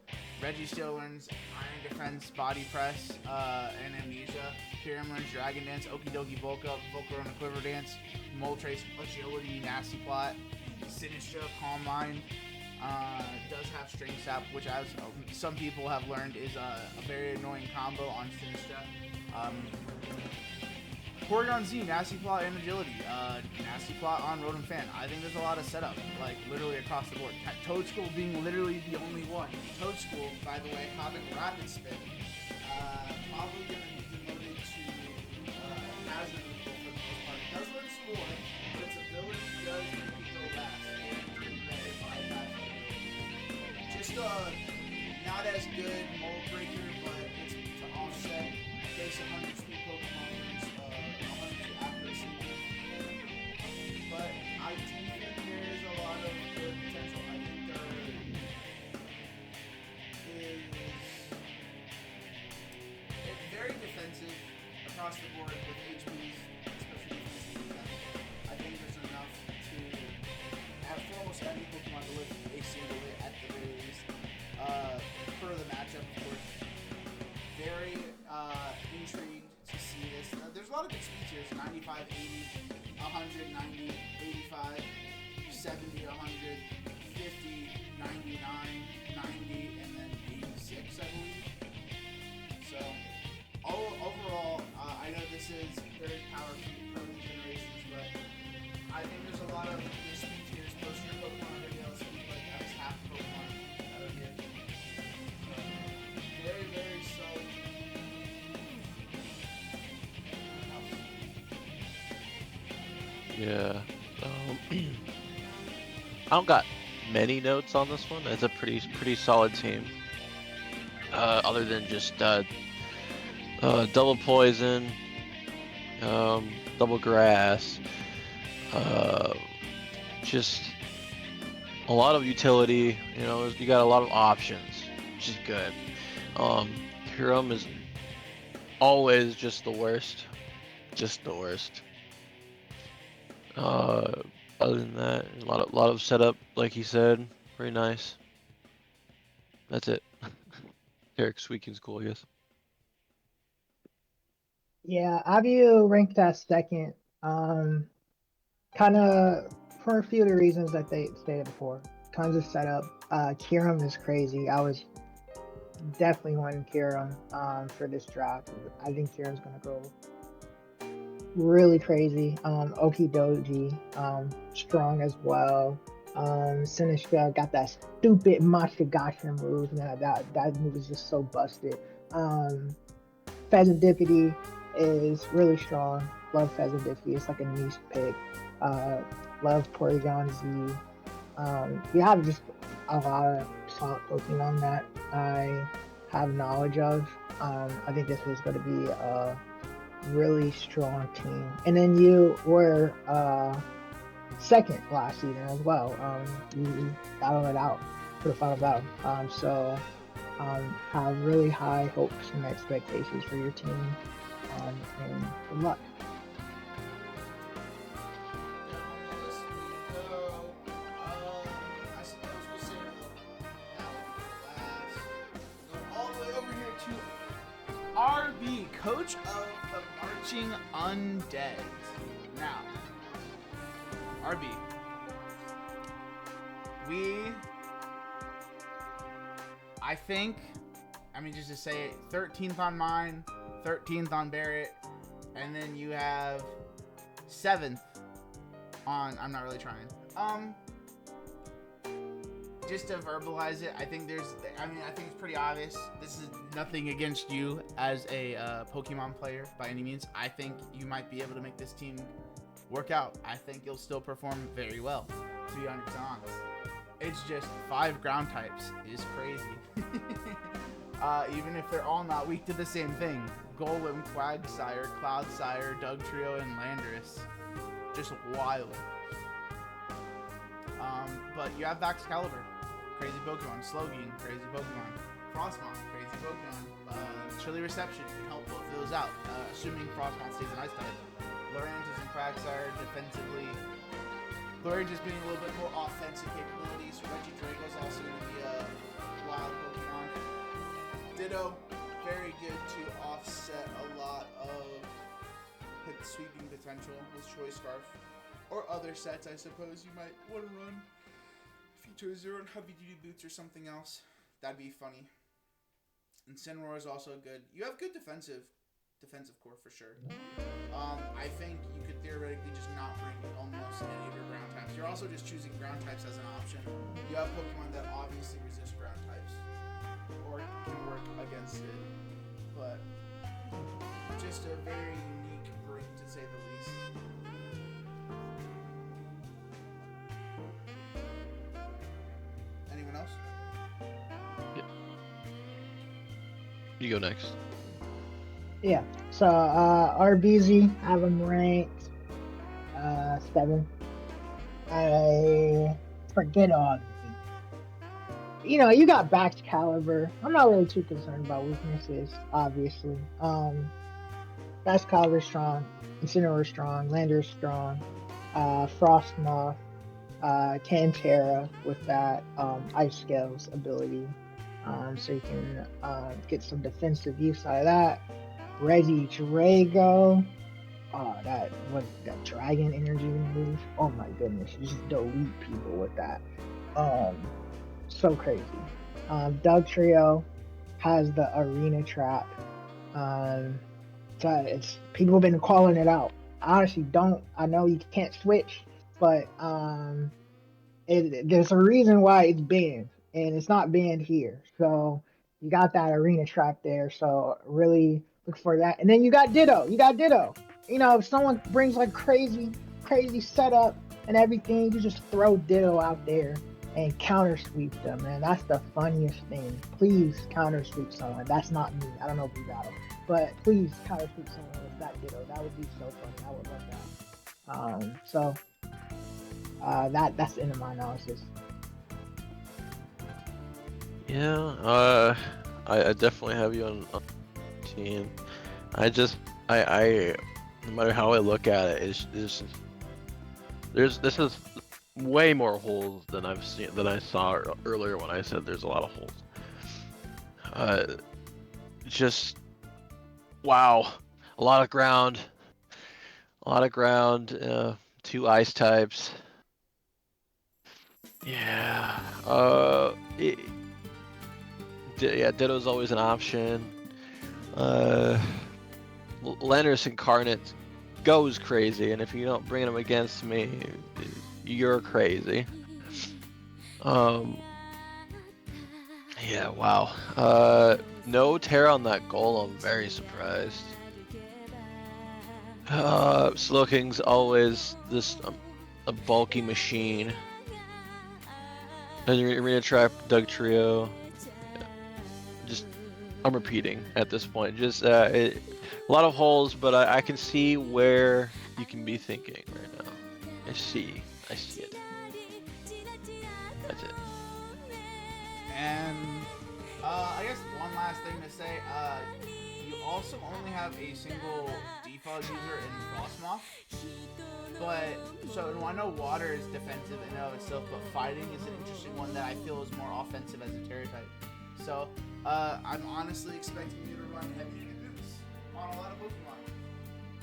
Reggie still learns Iron Defense, Body Press, and Amnesia. Kieran learns Dragon Dance, Okie Dokie Bulk Up, Volcarona Quiver Dance, Moltres, Agility, Nasty Plot, Sinistra, Calm Mind. Does have String Sap, which as some people have learned is a very annoying combo on Sinistra. Porygon Z, Nasty Plot, and Agility. Nasty Plot on Rotom Fan. I think there's a lot of setup, like literally across the board. Toadschool being literally the only one. Toadschool, by the way, having Rapid Spin. Probably going to be demoted to Hazard for the most part. It does learn Score, but its ability does make it go fast. Just not as good Mold Breaker, but it's to offset base 100 speed Pokemon. But I do think there is a lot of good potential. I think there is very defensive across the board with HPs, especially defensive. I think there's enough to have for almost any Pokemon to live a single hit at the very least. For the matchup, of course. Very intrigued to see this. There's a lot of good speed tiers: 95, 80. 100, 90, 85, 70, 100, 50, 99, 90, and then 86, I believe. So, overall, I know this is very powerful generations, but I think there's a lot of good speed tiers. Most of your Pokemon are going to be able to speed like at least half Pokemon out of here. So, very, very solid. Yeah. I don't got many notes on this one. It's a pretty solid team. Other than just double poison, double grass, just a lot of utility. You know, you got a lot of options, which is good. Hiram is always just the worst. Just the worst. Other than that, a lot of setup, like he said, very nice. That's it. Derek Sweekin's cool, I guess. Yeah, Avu ranked as second. Kind of for a few of the reasons that they stated before. Tons of setup. Kiram is crazy. I was definitely wanting Kiram for this draft. I think Kiram's gonna go really crazy. Okidoji, strong as well. Sinistra got that stupid Mashigashira move. Man, that move is just so busted. Pheasantipity is really strong. Love Pheasantipity. It's like a niche pick. Love Porygon Z. We have just a lot of solid Pokemon that I have knowledge of. I think this is going to be a really strong team. And then you were second last season as well. You battled it out for the final battle. So have really high hopes and expectations for your team. And good luck. RB, coach of the Marching Undeads. Now, RB, just to say it, 13th on mine, 13th on Barrett, and then you have 7th on I'm Not Really Trying. Just to verbalize it, I think it's pretty obvious. This is nothing against you as a Pokemon player by any means. I think you might be able to make this team work out. I think you'll still perform very well, to be 100% honest. It's just 5 ground types is crazy. Even if they're all not weak to the same thing. Golem, Quagsire, Cloudsire, Dugtrio, and Landorus. Just wild. But you have Excalibur, crazy Pokemon. Slowking, crazy Pokemon. Frostmoth, crazy Pokemon. Chilly Reception can help both of those out, assuming Frostmoth stays an Ice type. Loranges and Quagsire defensively. Loranges being a little bit more offensive capabilities. Regidrago's also going to be a wild Pokemon. Ditto, very good to offset a lot of sweeping potential with Choice Scarf. Or other sets, I suppose, you might want to run. If you chose your own heavy duty boots or something else, that'd be funny. Incineroar is also good. You have good defensive core for sure. I think you could theoretically just not bring almost any of your ground types. You're also just choosing ground types as an option. You have Pokemon that obviously resist ground types or can work against it, but just a very unique break to say the least. Anyone else? Yeah. You go next. Yeah. So RBZ, I have him ranked 7. I forget all. You know, you got Excalibur. I'm not really too concerned about weaknesses, obviously. Excalibur strong, Incineroar strong, Lander strong, Frostmoth, Cantera with that Ice Scales ability, so you can get some defensive use out of that. Regidrago, that Dragon Energy move. Oh my goodness, you just delete people with that. So crazy. Dugtrio has the Arena Trap. So people have been calling it out. I honestly don't. I know you can't switch, but there's a reason why it's banned, and it's not banned here. So you got that Arena Trap there. So really look for that. And then you got Ditto. You know, if someone brings like crazy setup and everything, you just throw Ditto out there and counter sweep them, man. That's the funniest thing. Please counter sweep someone. That's not me. I don't know if you got it. But please counter sweep someone with that Ditto. That would be so funny. I would love that. That's the end of my analysis. Yeah, I definitely have you on team. I no matter how I look at it, this is way more holes than I saw earlier when I said there's a lot of holes. Just wow, a lot of ground, 2 ice types. Yeah. Ditto's always an option. Landorus Incarnate goes crazy, and if you don't bring him against me, you're crazy. Yeah, wow. No Terra on that goal, I'm very surprised. Slowking's always a bulky machine. And Arena Trap, Dugtrio. I'm repeating at this point. Just a lot of holes, but I can see where you can be thinking right now. I see it. That's it. And I guess one last thing to say, you also only have a single default user in Frostmoth. But, so I know water is defensive in and of itself, but fighting is an interesting one that I feel is more offensive as a Terra type. So, I'm honestly expecting you to run heavy boots on a lot of Pokemon.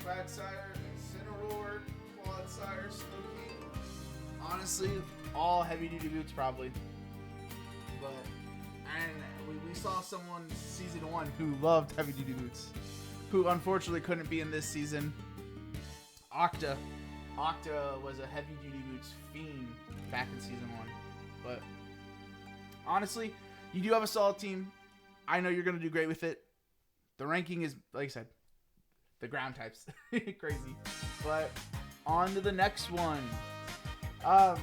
Quagsire, Incineroar, Cloudsire, Slowking. Honestly, all heavy duty boots probably. And we saw someone season 1 who loved heavy duty boots, who unfortunately couldn't be in this season. Octa. Octa was a heavy duty boots fiend back in season 1. But honestly, you do have a solid team. I know you're going to do great with it. The ranking is, like I said, the ground types. Crazy. But on to the next one. I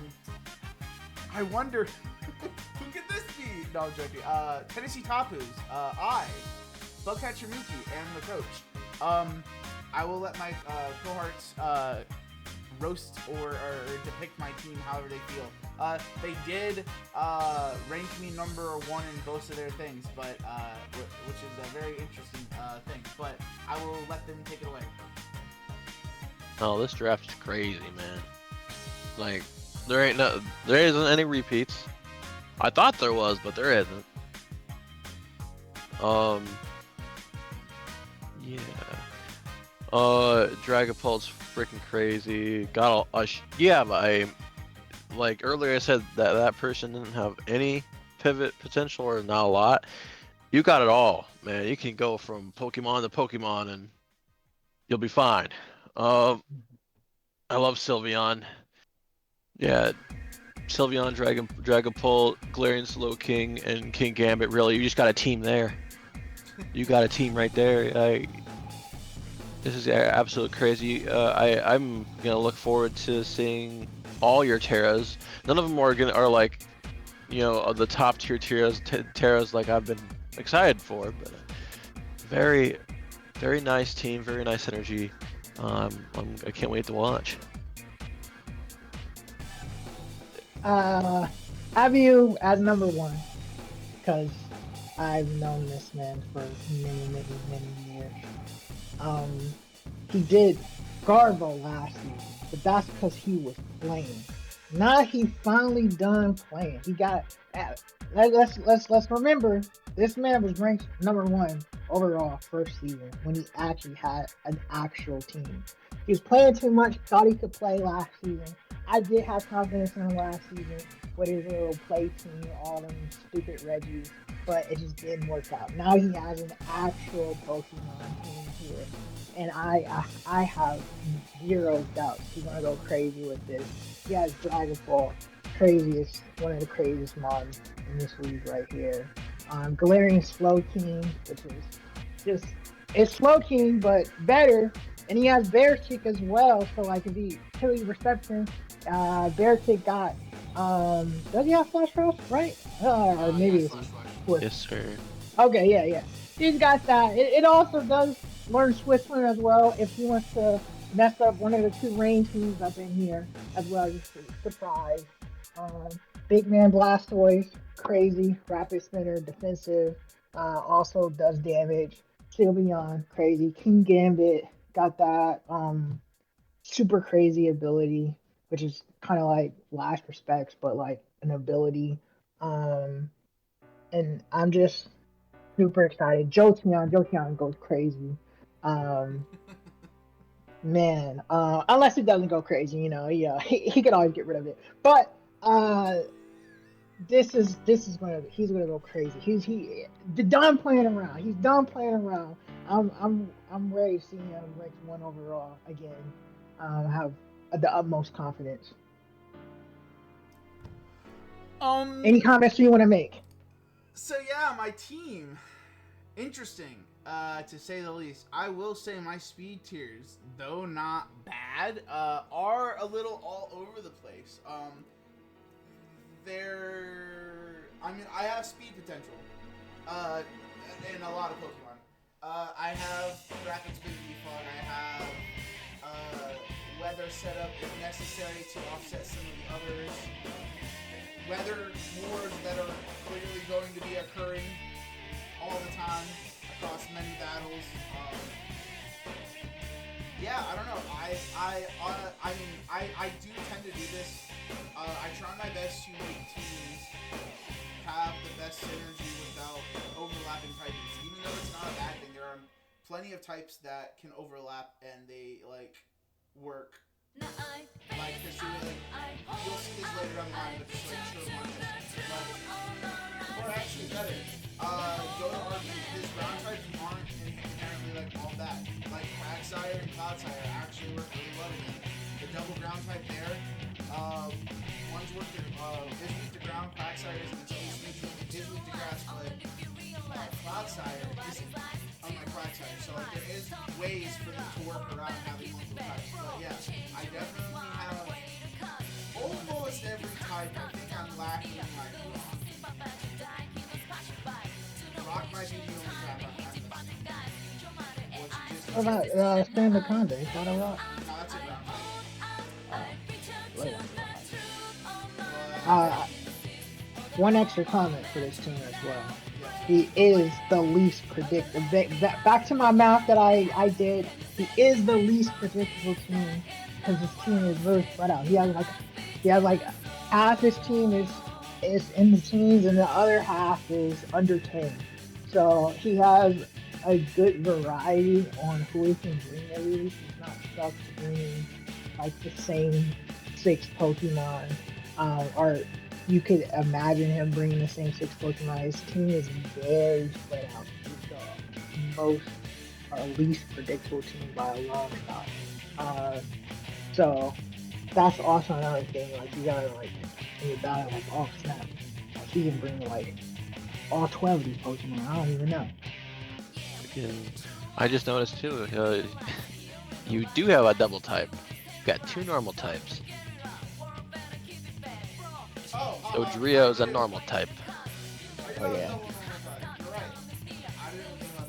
wonder, who could this be? No, I'm joking. Tennessee Tapus. I, BugCatcherMookie, am the coach. I will let my cohorts roast or depict my team however they feel. They did rank me number 1 in both of their things, but which is a very interesting thing. But I will let them take it away. Oh, this draft is crazy, man. Like, there isn't any repeats. I thought there was, but there isn't. Yeah. Dragapult's freaking crazy. Got yeah, but like earlier I said that person didn't have any pivot potential or not a lot. You got it all, man. You can go from Pokemon to Pokemon and you'll be fine. I love Sylveon. Yeah, Sylveon, Dragapult, Galarian Slowking, and King Gambit. Really, you just got a team there. You got a team right there. This is absolutely crazy. I'm gonna look forward to seeing all your Terras. None of them are like, you know, the top tier Terras like I've been excited for, but very, very nice team, very nice energy. I can't wait to watch. Have you as number 1? Because I've known this man for many years. He did Garbo last season, but that's because he was playing. Now he finally done playing. He got. Let's remember, this man was ranked number 1 overall first season when he actually had an actual team. He was playing too much. Thought he could play last season. I did have confidence in him last season with his little play team, all them stupid Reggies, but it just didn't work out. Now he has an actual Pokemon team here, and I have zero doubts he's gonna go crazy with this. He has Dragon Ball, one of the craziest mons in this league right here. Galarian Slowking, which is it's Slowking but better. And he has Bear Kick as well, so like if he killing reception, Bear Kick got does he have Flash Rush, right? Or maybe it's Yes, sir. Okay, yeah. He's got that. It also does learn Swiss Swim as well if he wants to mess up one of the 2 rain teams up in here as well. Just surprise. Big Man Blastoise, crazy, rapid spinner, defensive, also does damage. Sylveon, crazy. King Gambit got that super crazy ability, which is kind of like Last Respects, but like an ability. And I'm just super excited. Jolteon goes crazy. Man, unless it doesn't go crazy, you know, he can always get rid of it. But he's gonna go crazy. He's done playing around. He's done playing around. I'm ready to see him ranked 1 overall again. Have the utmost confidence. Any comments you want to make? So yeah, my team, interesting, to say the least. I will say my speed tiers, though not bad, are a little all over the place. I have speed potential, in a lot of Pokemon. I have Rapid Spin Default, I have, Weather setup if necessary to offset some of the others. Weather wars that are clearly going to be occurring all the time across many battles. Yeah, I don't know. I do tend to do this. I try my best to make teams have the best synergy without overlapping typings. Even though it's not a bad thing, there are plenty of types that can overlap and they like work. Like pursuing, you'll see this later down the line, but just like Or actually better, go to RB. His ground types aren't inherently like all that. Like Quagsire and Cloudsire actually work really well together. The double ground type there, one's work is weak to ground, Quagsire isn't, so he's weak to grass, but Cloudsire isn't, unlike Quagsire. So like there is ways for them to work around having multiple types. But yeah, I definitely have almost every type. I think I'm lacking my rock. Rock might be the only type I'm missing. What about Sandaconda? Is that a rock? No, that's a ground type. One extra comment for this team as well. He is the least predictable. Back to my math that I did. He is the least predictable team because his team is really spread out. He has like half his team is in the teens and the other half is under 10. So he has a good variety on who he can bring at least. He's not stuck bringing like the same 6 Pokemon, or you could imagine him bringing the same 6 Pokemon. His team is very spread out. He's the most or least predictable team by a long shot. So that's also another thing. Like you gotta like think about it. Like oh snap, like, he can bring like all 12 of these Pokemon. I don't even know. I just noticed too. You do have a double type. You've got 2 normal types. So Drio's a normal type. Oh yeah.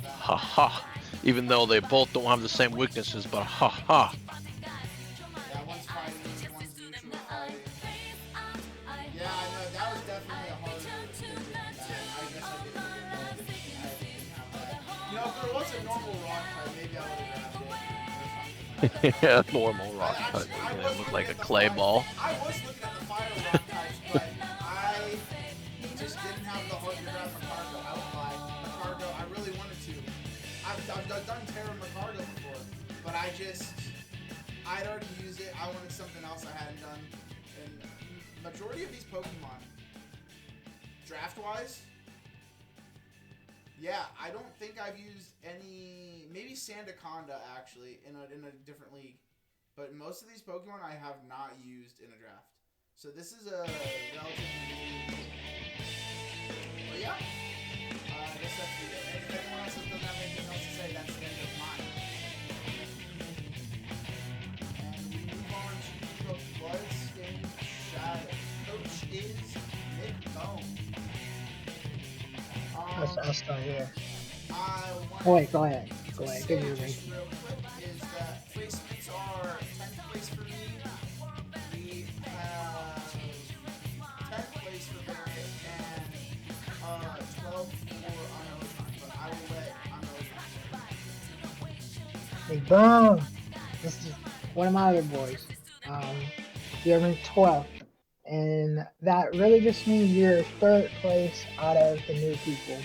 Ha ha. Even though they both don't have the same weaknesses, but ha ha. Yeah, one's fighting, one's neutral fighting. Yeah, I know, that was definitely a harder thing than that. I guess I didn't have that. You know, if there was a normal rock type, maybe I would have grabbed it. Yeah, normal rock type. It looked like a clay ball. I was looking at the fire rock types, but I just didn't have the heart to grab Ricardo. I won't lie. Ricardo, I really wanted to. I've done Terra Ricardo before, but I'd already used it. I wanted something else I hadn't done. And majority of these Pokemon, draft-wise, yeah, I don't think I've used any. Maybe Sandaconda actually in a different league, but most of these Pokemon I have not used in a draft. So this is a relatively new. But yeah, I guess that's the. If anyone else doesn't have anything else to say, that's the end of mine. And we move on to the Bloodstained Shadow. Coach is Micbone. I'll start here. I Oh wait, go ahead. Go ahead. Give me your just ranking. real quick is that placements are 10th place for me. We have 10th place for Barrett and 12th for Undeads. But I will let Undeads. Big boom. This is one of my other boys. You're ranked 12th, and that really just means you're 3rd place out of the new people.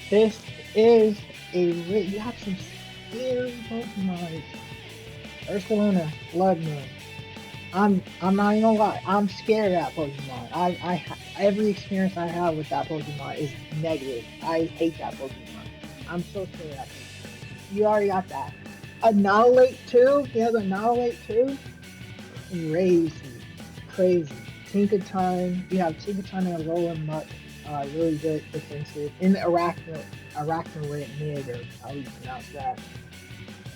This is you have some scary Pokemon. Ursaluna, Blood Moon. I'm not even gonna lie. I'm scared of that Pokemon. Every experience I have with that Pokemon is negative. I hate that Pokemon. I'm so scared of that Pokemon. You already got that. Annihilate 2? He has Annihilate 2? Crazy. Tinkaton. You have Tinkaton and Alolan Muck. Really good defensive. In the Arachnoid mid, or how you pronounce that.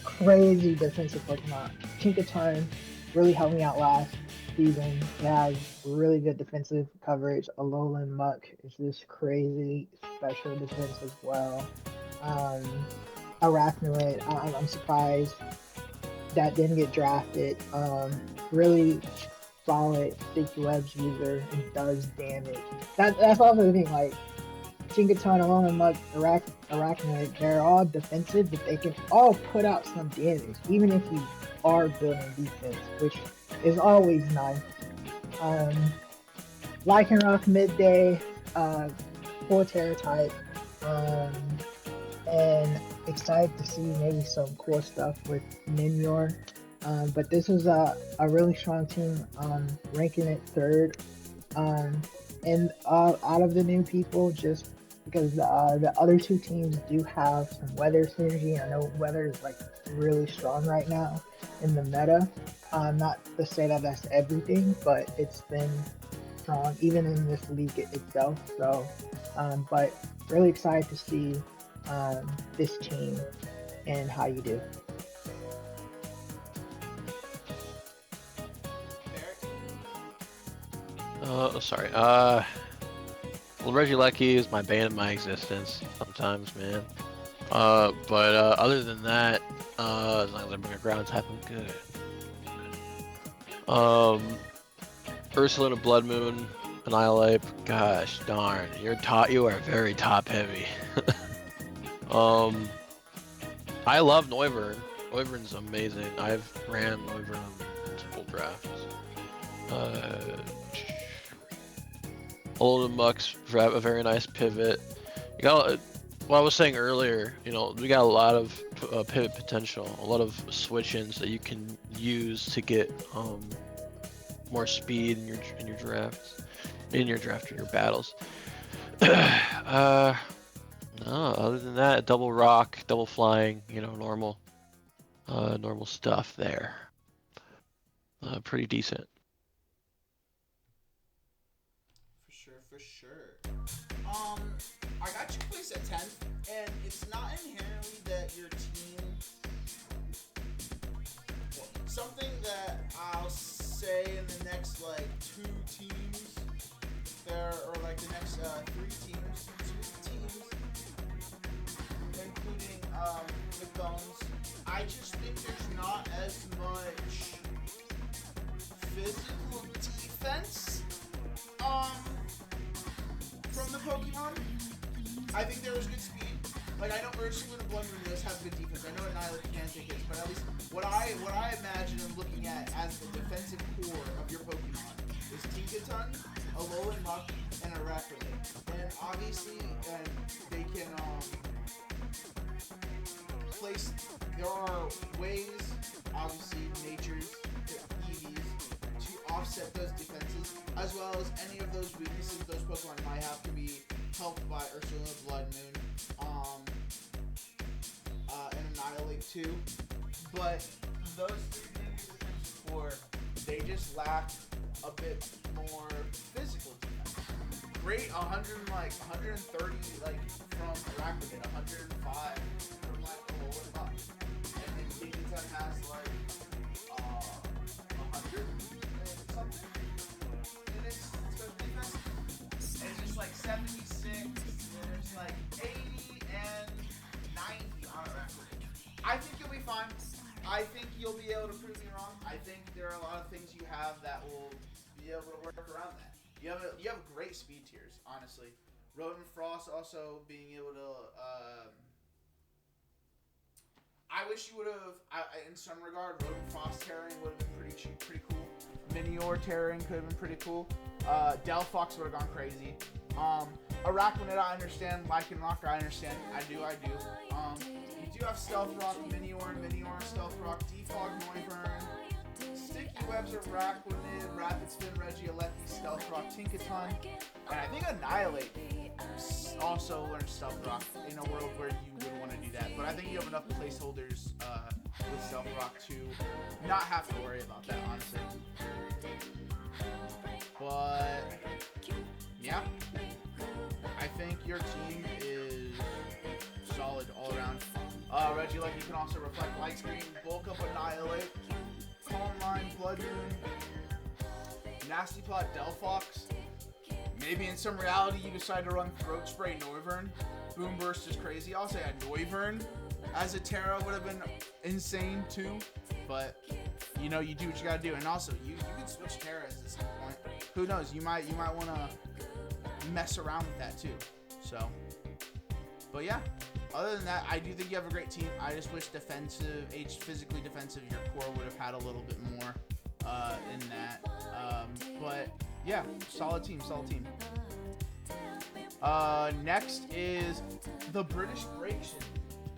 Crazy defensive Pokemon. Tinkaton really helped me out last season. It has really good defensive coverage. Alolan Muck is this crazy special defense as well. Arachnoid, I'm surprised that didn't get drafted. Really solid sticky webs user and does damage. That's also the thing, like Tinkaton, Alolan Muck, Arachnoid, they're all defensive, but they can all put out some damage, even if you are building defense, which is always nice. Lycanroc midday, full Terra type, and excited to see maybe some cool stuff with Mimure. But this is a really strong team, ranking it 3rd. And out of the new people, just because the other two teams do have some weather synergy. I know weather is like really strong right now in the meta. Not to say that that's everything, but it's been strong even in this league itself. So, but really excited to see this team and how you do. Sorry. Well, Regieleki is my bane of my existence sometimes, man. But other than that, as long as I bring a ground type, I'm good. Ursula and Blood Moon, Annihilate. Gosh darn, you are very top heavy. I love Noivern. Noivern's amazing. I've ran Noivern on multiple drafts. Old Mucks have a very nice pivot. You got what I was saying earlier. You know, we got a lot of pivot potential, a lot of switch-ins that you can use to get more speed in your drafts, in your battles. No, other than that, double rock, double flying, you know, normal stuff there. Pretty decent. For sure. I got you placed at 10th, and it's not inherently that your team. Something that I'll say in the next like 2 teams, or like the next 3 teams, including Micbones. I just think there's not as much physical defense from the Pokemon. I think there was good speed. Like, I know Ursula and Blood Moon does have good defense. I know Annihilate can take hits, but at least what I imagine and looking at as the defensive core of your Pokemon is Tinkaton, a Alolan Muck, and a Arachnid. And obviously, they can place. There are ways, obviously, nature's EVs to offset those defenses, as well as any of those weaknesses those Pokemon might have to be helped by Ursula, Blood Moon, and Annihilate too. But those 3 things for they just lack a bit more physical defense. Great, 130 like from Arachnid, 105 from like Alolan Muck, and then Tinkaton has like 100 something in its defense. And it's just like 76, and there's like 80 and 90 on Arachnid. I think you'll be fine. I think you'll be able to prove me wrong. I think there are a lot of things you have that will be able to work around that. You have great speed tiers, honestly. Rodent Frost also being able to. I wish you would have. In some regard, Rodent Frost tearing would have been pretty cool. Minior tearing could have been pretty cool. Delphox would have gone crazy. Arachnid, I understand. Lycan Rock, I understand. I do. You do have Stealth Rock, Minior, Stealth Rock, Defog, Noivern, Sticky Webs, Arachnid, Rapid Spin, Regieleki, Stealth Rock, Tinkaton, and I think Annihilate also learns Stealth Rock in a world where you would want to do that. But I think you have enough placeholders with Stealth Rock to not have to worry about that, honestly. But yeah, I think your team is solid all around. Regieleki can also reflect Light Screen, bulk up Annihilate, Calm Line, Blood Moon, Nasty Plot, Delphox. Maybe in some reality you decide to run Throat Spray Noivern. Boom Burst is crazy. I'll say a Noivern as a Terra would have been insane too. But you know, you do what you gotta do. And also you can switch Terras at some point. Who knows? You might wanna mess around with that too. So, but yeah. Other than that, I do think you have a great team. I just wish physically defensive, your core would have had a little bit more in that. But yeah, solid team. Next is the British Braixens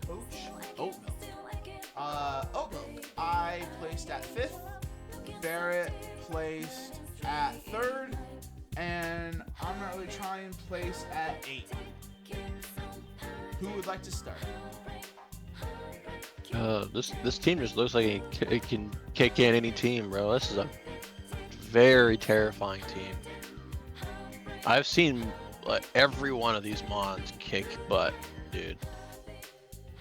coach, Oatmilk. Oatmilk, I placed at 5th. Barrett placed at 3rd. And I'm not really trying place at 8th. Who would like to start? This team just looks like it can kick in any team, bro. This is a very terrifying team. I've seen every one of these mons kick butt, dude.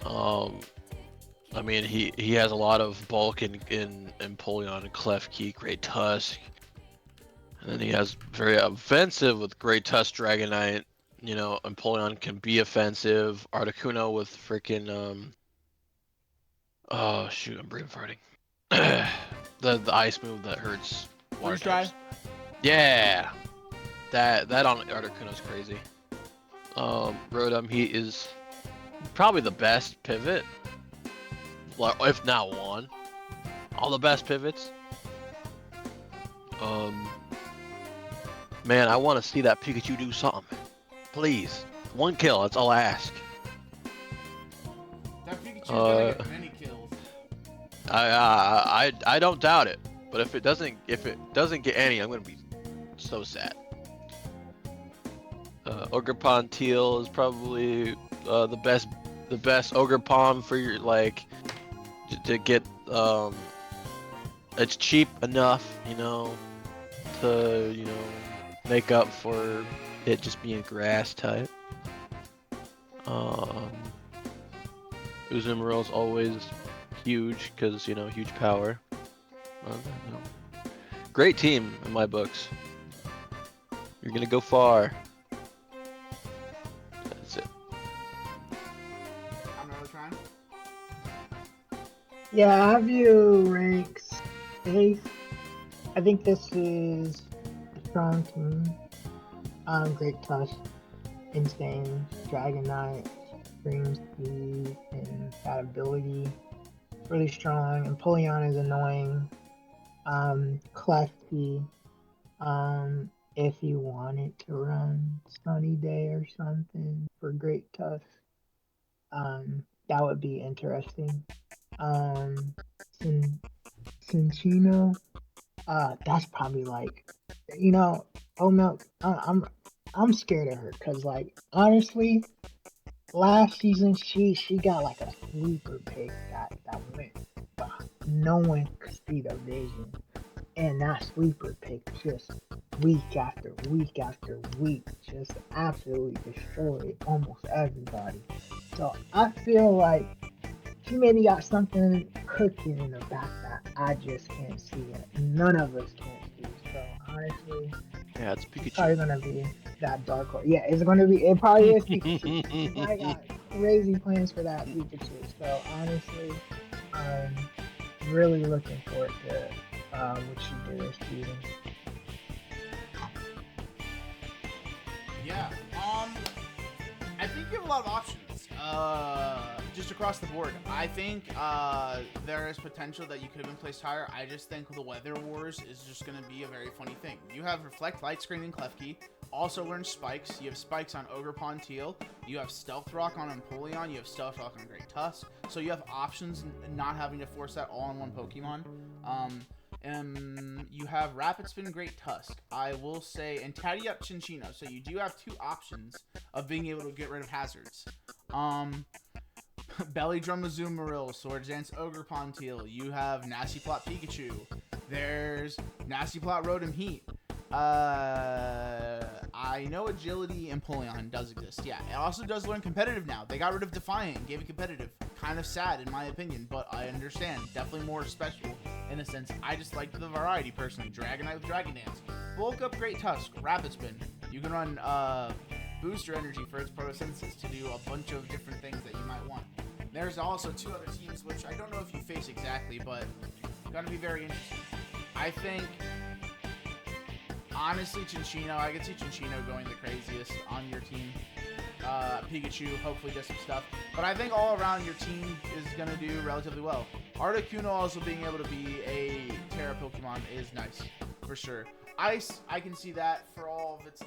I mean, he has a lot of bulk in Empoleon and Klefki, Great Tusk. And then he has very offensive with Great Tusk Dragonite. You know, Empoleon can be offensive. Articuno with freaking oh shoot, I'm brain farting. the ice move that hurts water types. Yeah. That on Articuno's crazy. Rotom, he is probably the best pivot. If not one. All the best pivots. Man, I want to see that Pikachu do something. Please. One kill, that's all I ask. That Pikachu's gonna get many kills. I don't doubt it. But if it doesn't get any, I'm gonna be so sad. Ogerpon Teal is probably the best Ogerpon for your to get it's cheap enough, you know, to make up for it just being grass type. Uzumarill's always huge because huge power. Great team in my books. You're gonna go far. That's it. I'm really trying. Yeah, I have you ranks 8th. I think this is a strong team. Great Tusk, Insane, Dragonite, Extreme Speed, and that ability. Really strong. Empoleon is annoying. Klefki, if you wanted to run Sunny Day or something for Great Tusk, that would be interesting. Cinchino, that's probably Oatmilk. I'm scared of her because honestly, last season she got a sleeper pick that went, no one could see the vision, and that sleeper pick just week after week after week just absolutely destroyed almost everybody. So I feel like she maybe got something cooking in the back that I just can't see and none of us can see. So honestly, yeah, it's Pikachu. It's probably gonna be that dark horse. Yeah, it's gonna be. It probably is Pikachu. I got crazy plans for that Pikachu. So honestly, really looking forward to what she did this season. Yeah. I think you have a lot of options. Just across the board. I think there is potential that you could have been placed higher. I just think the Weather Wars is just going to be a very funny thing. You have Reflect Light Screen and Klefki. Also learn Spikes. You have Spikes on Ogerpon Teal. You have Stealth Rock on Empoleon. You have Stealth Rock on Great Tusk. So you have options and not having to force that all in one Pokemon. You have Rapid Spin, Great Tusk. I will say, and Tidy Up Chinchino. So you do have two options of being able to get rid of hazards. Belly Drum Azumarill, Swords Dance Ogerpon Teal. You have Nasty Plot Pikachu. There's Nasty Plot Rotom Heat. I know Agility and Empoleon does exist. Yeah, it also does learn competitive now. They got rid of Defiant and gave it competitive. Kind of sad in my opinion, but I understand. Definitely more special in a sense. I just like the variety personally. Dragonite with Dragon Dance. Bulk Up Great Tusk. Rapid Spin. You can run Booster Energy for its photosynthesis to do a bunch of different things that you might want. There's also two other teams which I don't know if you face exactly, but gonna be very interesting. I think honestly Chinchino, I could see Chinchino going the craziest on your team. Pikachu hopefully does some stuff, but I think all around your team is gonna do relatively well. Articuno also being able to be a Terra Pokemon is nice for sure. Ice, I can see that for all of its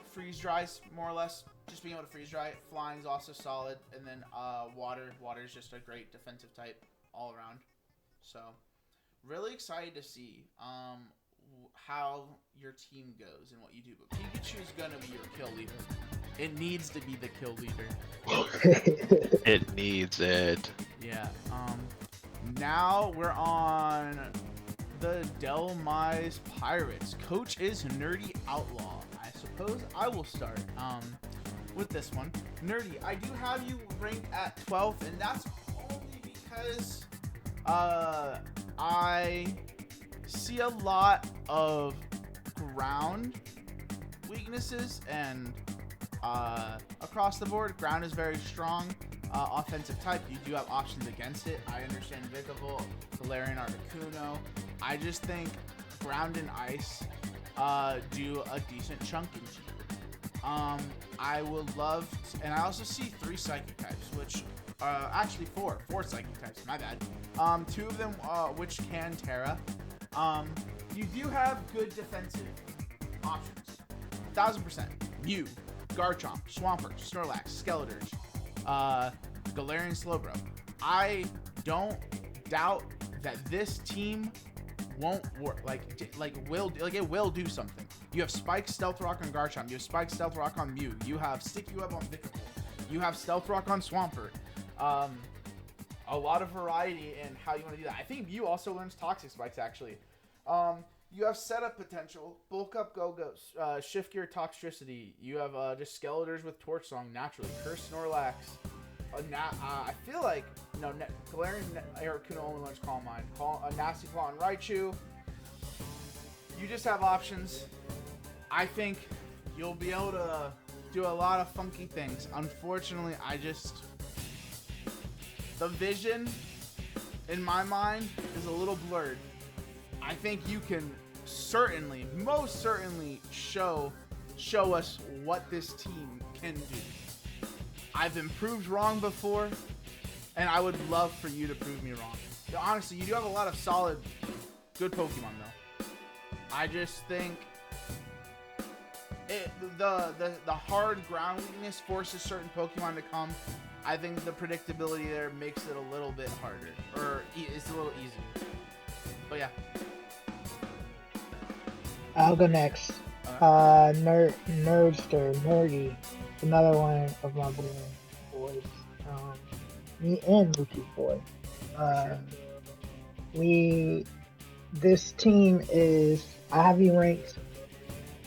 freeze dries more or less. Just being able to freeze dry it. Flying's also solid, and then water is just a great defensive type all around. So really excited to see how your team goes and what you do. But Pikachu's gonna be your kill leader. It needs to be the kill leader. It needs it. Yeah. Now we're on the Dhelmise Pirates. Coach is NerdyOutlaw. I suppose I will start with this one. Nerdy, I do have you ranked at 12th, and that's only because I see a lot of ground weaknesses, and across the board, ground is very strong. Offensive type, you do have options against it. I understand Vikavolt, Galarian, Articuno. I just think ground and ice do a decent chunk into you. I would love, and I also see 3 psychic types, which actually 4 psychic types. My bad. 2 of them which can Terra. You do have good defensive options. 1000%. Mew, Garchomp, Swampert, Snorlax, Skeletors, Galarian Slowbro. I don't doubt that this team won't work. It will do something. You have Spike Stealth Rock on Garchomp. You have Spike Stealth Rock on Mew. You have Sticky Web on Vikavolt. You have Stealth Rock on Swampert. A lot of variety in how you want to do that. I think Mew also learns Toxic Spikes, actually. You have setup potential, bulk up Go-Go, shift gear Toxtricity. You have just Skeletors with Torch Song naturally. Curse Snorlax. I feel like, Galarian Articuno only learns Calm Mind. Nasty Claw on Raichu. You just have options. I think you'll be able to do a lot of funky things. Unfortunately, the vision in my mind is a little blurred. I think you can most certainly show us what this team can do. I've been proved wrong before, and I would love for you to prove me wrong. Honestly, you do have a lot of solid, good Pokemon though. I just think the hard ground weakness forces certain Pokemon to come. I think the predictability there makes it a little bit harder, or it's a little easier. But yeah. I'll go next. Nerdster, Nerdy, another one of my boys. Me and Mookie's boy. This team is, I have you ranked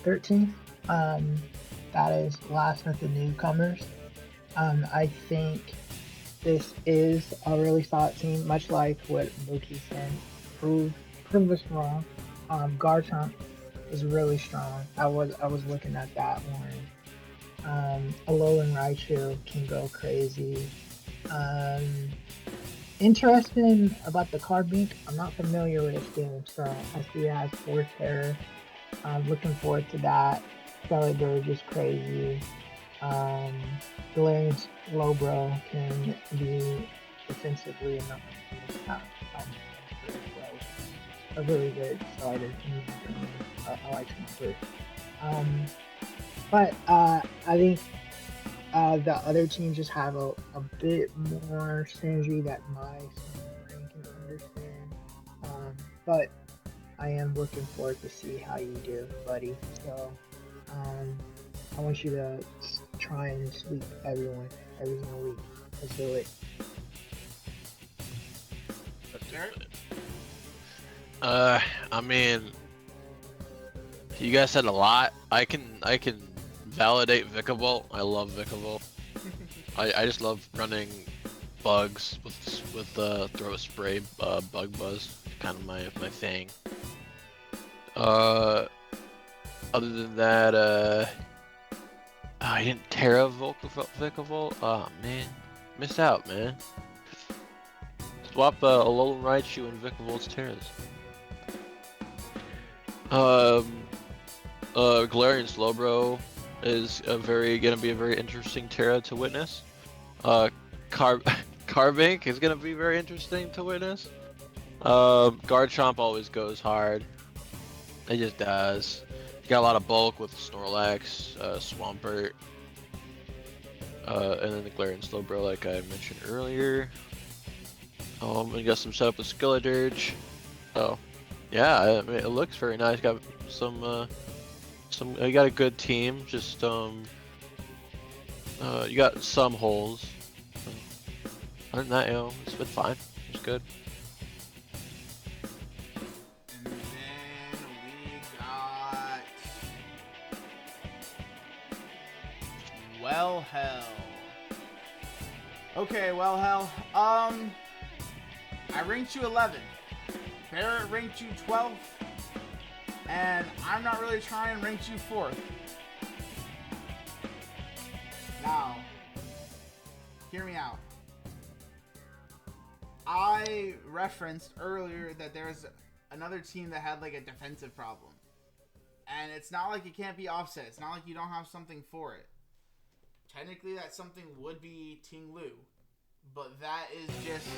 13th. That is last with the newcomers. I think this is a really solid team, much like what Mookie said. Prove us wrong. Garchomp is really strong. I was looking at that one. Alolan Raichu can go crazy. Interesting about the Carbink. I'm not familiar with this game, so I see it has 4 Terror. I'm looking forward to that. Skeletors is crazy. Galarian Slowbro can be defensively enough. A really good starter. I like him first. But I think the other teams just have a bit more synergy that my brain can understand. But I am looking forward to see how you do, buddy. So I want you to try and sweep everyone every single week. Let's do it. I mean, you guys said a lot. I can validate Vikavolt. I love Vikavolt. I just love running bugs with throw spray, bug buzz, kind of my thing. Other than that, I didn't Terra Vikavolt. Oh man, missed out, man. Swap Alolan Raichu and Vikavolt's Terras. Galarian Slowbro is gonna be a very interesting Terra to witness. Carbink is gonna be very interesting to witness. Garchomp always goes hard. It just does. You got a lot of bulk with Snorlax, Swampert, and then the Galarian Slowbro, like I mentioned earlier. You got some setup with Skeledirge. So, yeah, I mean, it looks very nice. Got some. You got a good team. Just You got some holes. Other than that, you know, it's been fine. It's good. And then we got Wellhell. Okay, Wellhell. I ranked you 11. Barrett ranked you 12th. And I'm not really trying, ranked you 4th. Now, hear me out. I referenced earlier that there's another team that had like a defensive problem. And it's not like it can't be offset. It's not like you don't have something for it. Technically, that something would be Ting Lu. But that is just...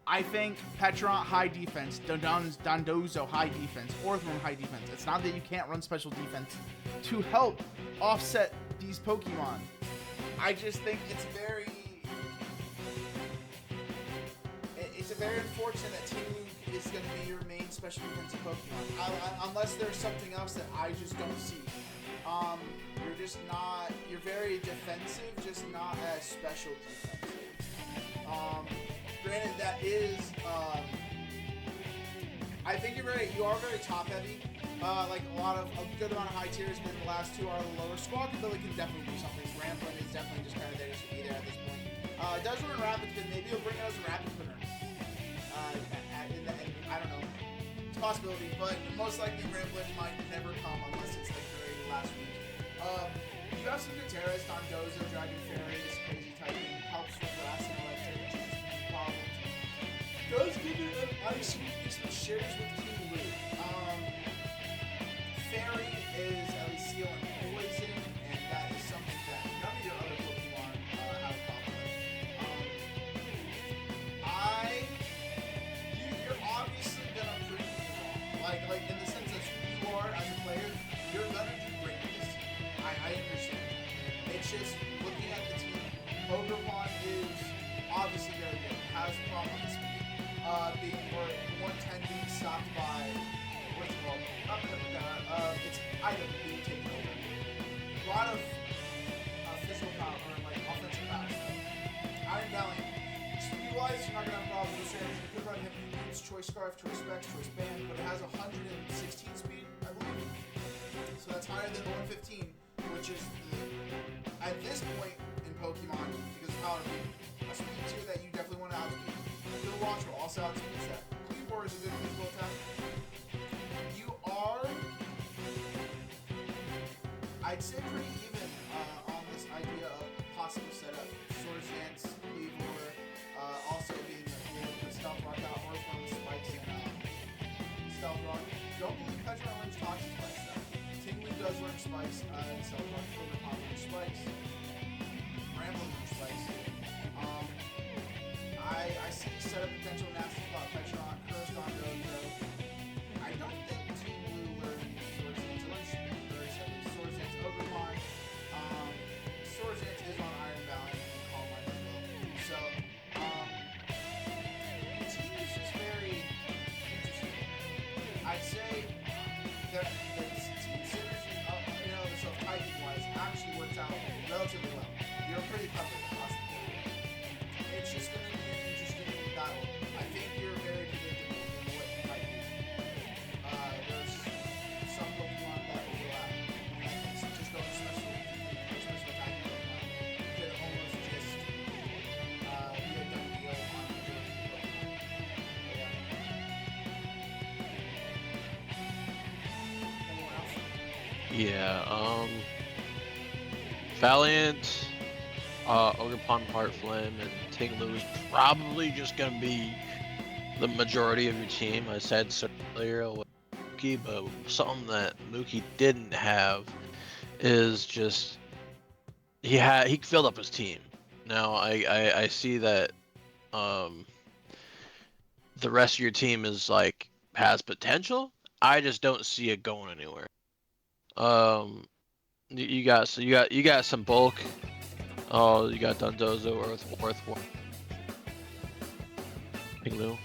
I think Petront high defense, Dondozo high defense, Orthworm high defense. It's not that you can't run special defense to help offset these Pokemon. I just think it's very unfortunate that Ting Lu is going to be your main special defensive Pokemon. Unless there's something else that I just don't see. You're very defensive, just not as special defensive. Granted, that is, I think you are very top heavy. Like a good amount of high tiers, and then the last two are a little lower. Squawkabilly can definitely do something. Rampardos is definitely just kind of there to be there at this point. It does run Rapid Spin. Maybe he'll bring out as a Rapid Spinner. I don't know. It's a possibility, but most likely Rampardos might never come unless it's like the very last week. You have some good Terras, Dondozo, Dragon Fairies, crazy typing, helps with grass and electric, problems. Does give it an ice weakness which shares with Ting Lu. Fairy is at least sealing poison, and that is something that none of your other Pokemon have a problem with. You're obviously gonna prove me wrong. Like in the sense of who you are as a player, you're gonna do great with this team. I understand. It's just looking at the team. Pokemon is obviously very good. Has problems. Being 110 being stopped by what's it called? It's item being taken over. A lot of physical power or like offensive power stuff. Iron Valiant. Speed-wise, you're not gonna have problems with it. You could run him Use, Choice Scarf, Choice Specs, Choice Band, but it has 116 speed, I believe. So that's higher than 115, which is at this point in Pokemon, because of how a speed tier that you definitely want to outspeed. Your launch will also outspeed that. Cleavor is a good physical attack. You are, I'd say, pretty even on this idea of possible setup. Swords Dance, Cleavor, also being able to put Stealth Rock out, or from the spikes and Stealth Rock. Don't believe Petront runs Toxic Spikes though. Ting Lu does run Spikes, and Stealth Rock, Overpop runs Spikes. Rambling runs Spikes. I see setup potential nasty spot. Petront, Curse, Dondozo. I don't think Ting Lu learns Swords Dance. It learns Swords Dance, Overpop. Swords Dance is on Iron Valley and Calm Mind as well. So, the team is just very interesting. I'd say that the team synergy, so typing-wise, actually works out relatively well. You're pretty covered across the board. It's just going to be an interesting battle. I think you're very predictable in what you might do. There's some Pokemon that overlap. And it's just going special attacking Pokemon. You could almost just be a done deal on your Pokemon. Anyone else? Yeah, Valiant, Ogerpon, Heartflame, and Ting Lu is probably just gonna be the majority of your team. I said earlier with Mookie, but something that Mookie didn't have is just he filled up his team. Now I see that the rest of your team is like has potential. I just don't see it going anywhere. You got some bulk. Oh, you got Dondozo, Earthworm, Ting Lu.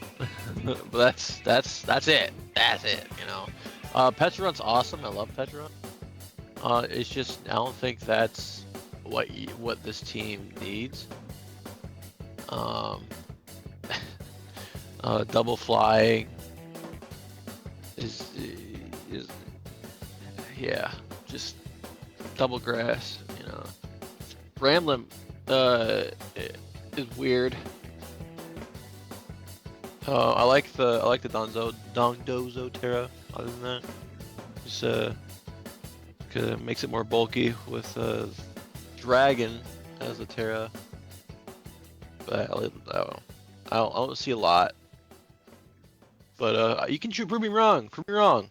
But that's it. That's it. You know. Petront's awesome. I love Petront. It's just I don't think that's what this team needs. Double fly is yeah, just double grass, you know. Ramblin' is weird. I like the Dondozo Terra. Other than that, just cause it makes it more bulky with Dragon as a Terra. But I don't see a lot. But you can prove me wrong. Prove me wrong.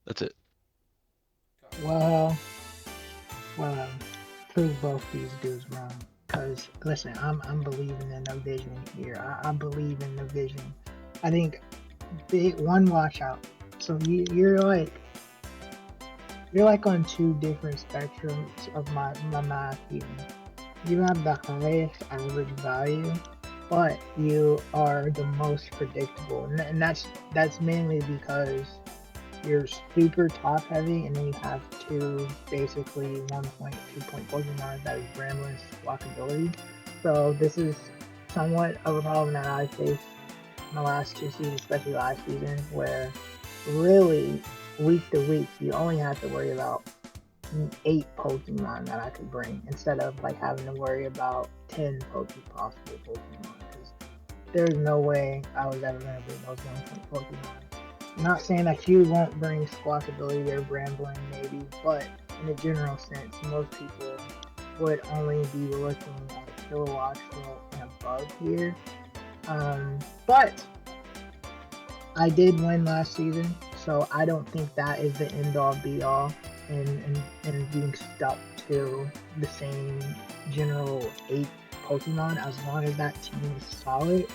That's it. Well, prove both these dudes wrong. Cause listen, I'm believing in the vision here. I believe in the vision. I think one watch out. So you're like on two different spectrums of my math here. You have the highest average value, but you are the most predictable, and that's mainly because you're super top heavy, and then you have two basically 1.2 Pokemon that is Brambling's walkability. So this is somewhat of a problem that I faced in the last two seasons, especially last season, where really week to week you only have to worry about 8 Pokemon that I could bring instead of like having to worry about 10 possible Pokemon, because there's no way I was ever going to bring those 1 Pokemon. I'm not saying that you won't bring Squawkability or Brambling maybe, but in a general sense, most people would only be looking at Kilowatts and above here. But I did win last season, so I don't think that is the end-all be-all in being stuck to the same general 8 Pokemon. As long as that team is solid,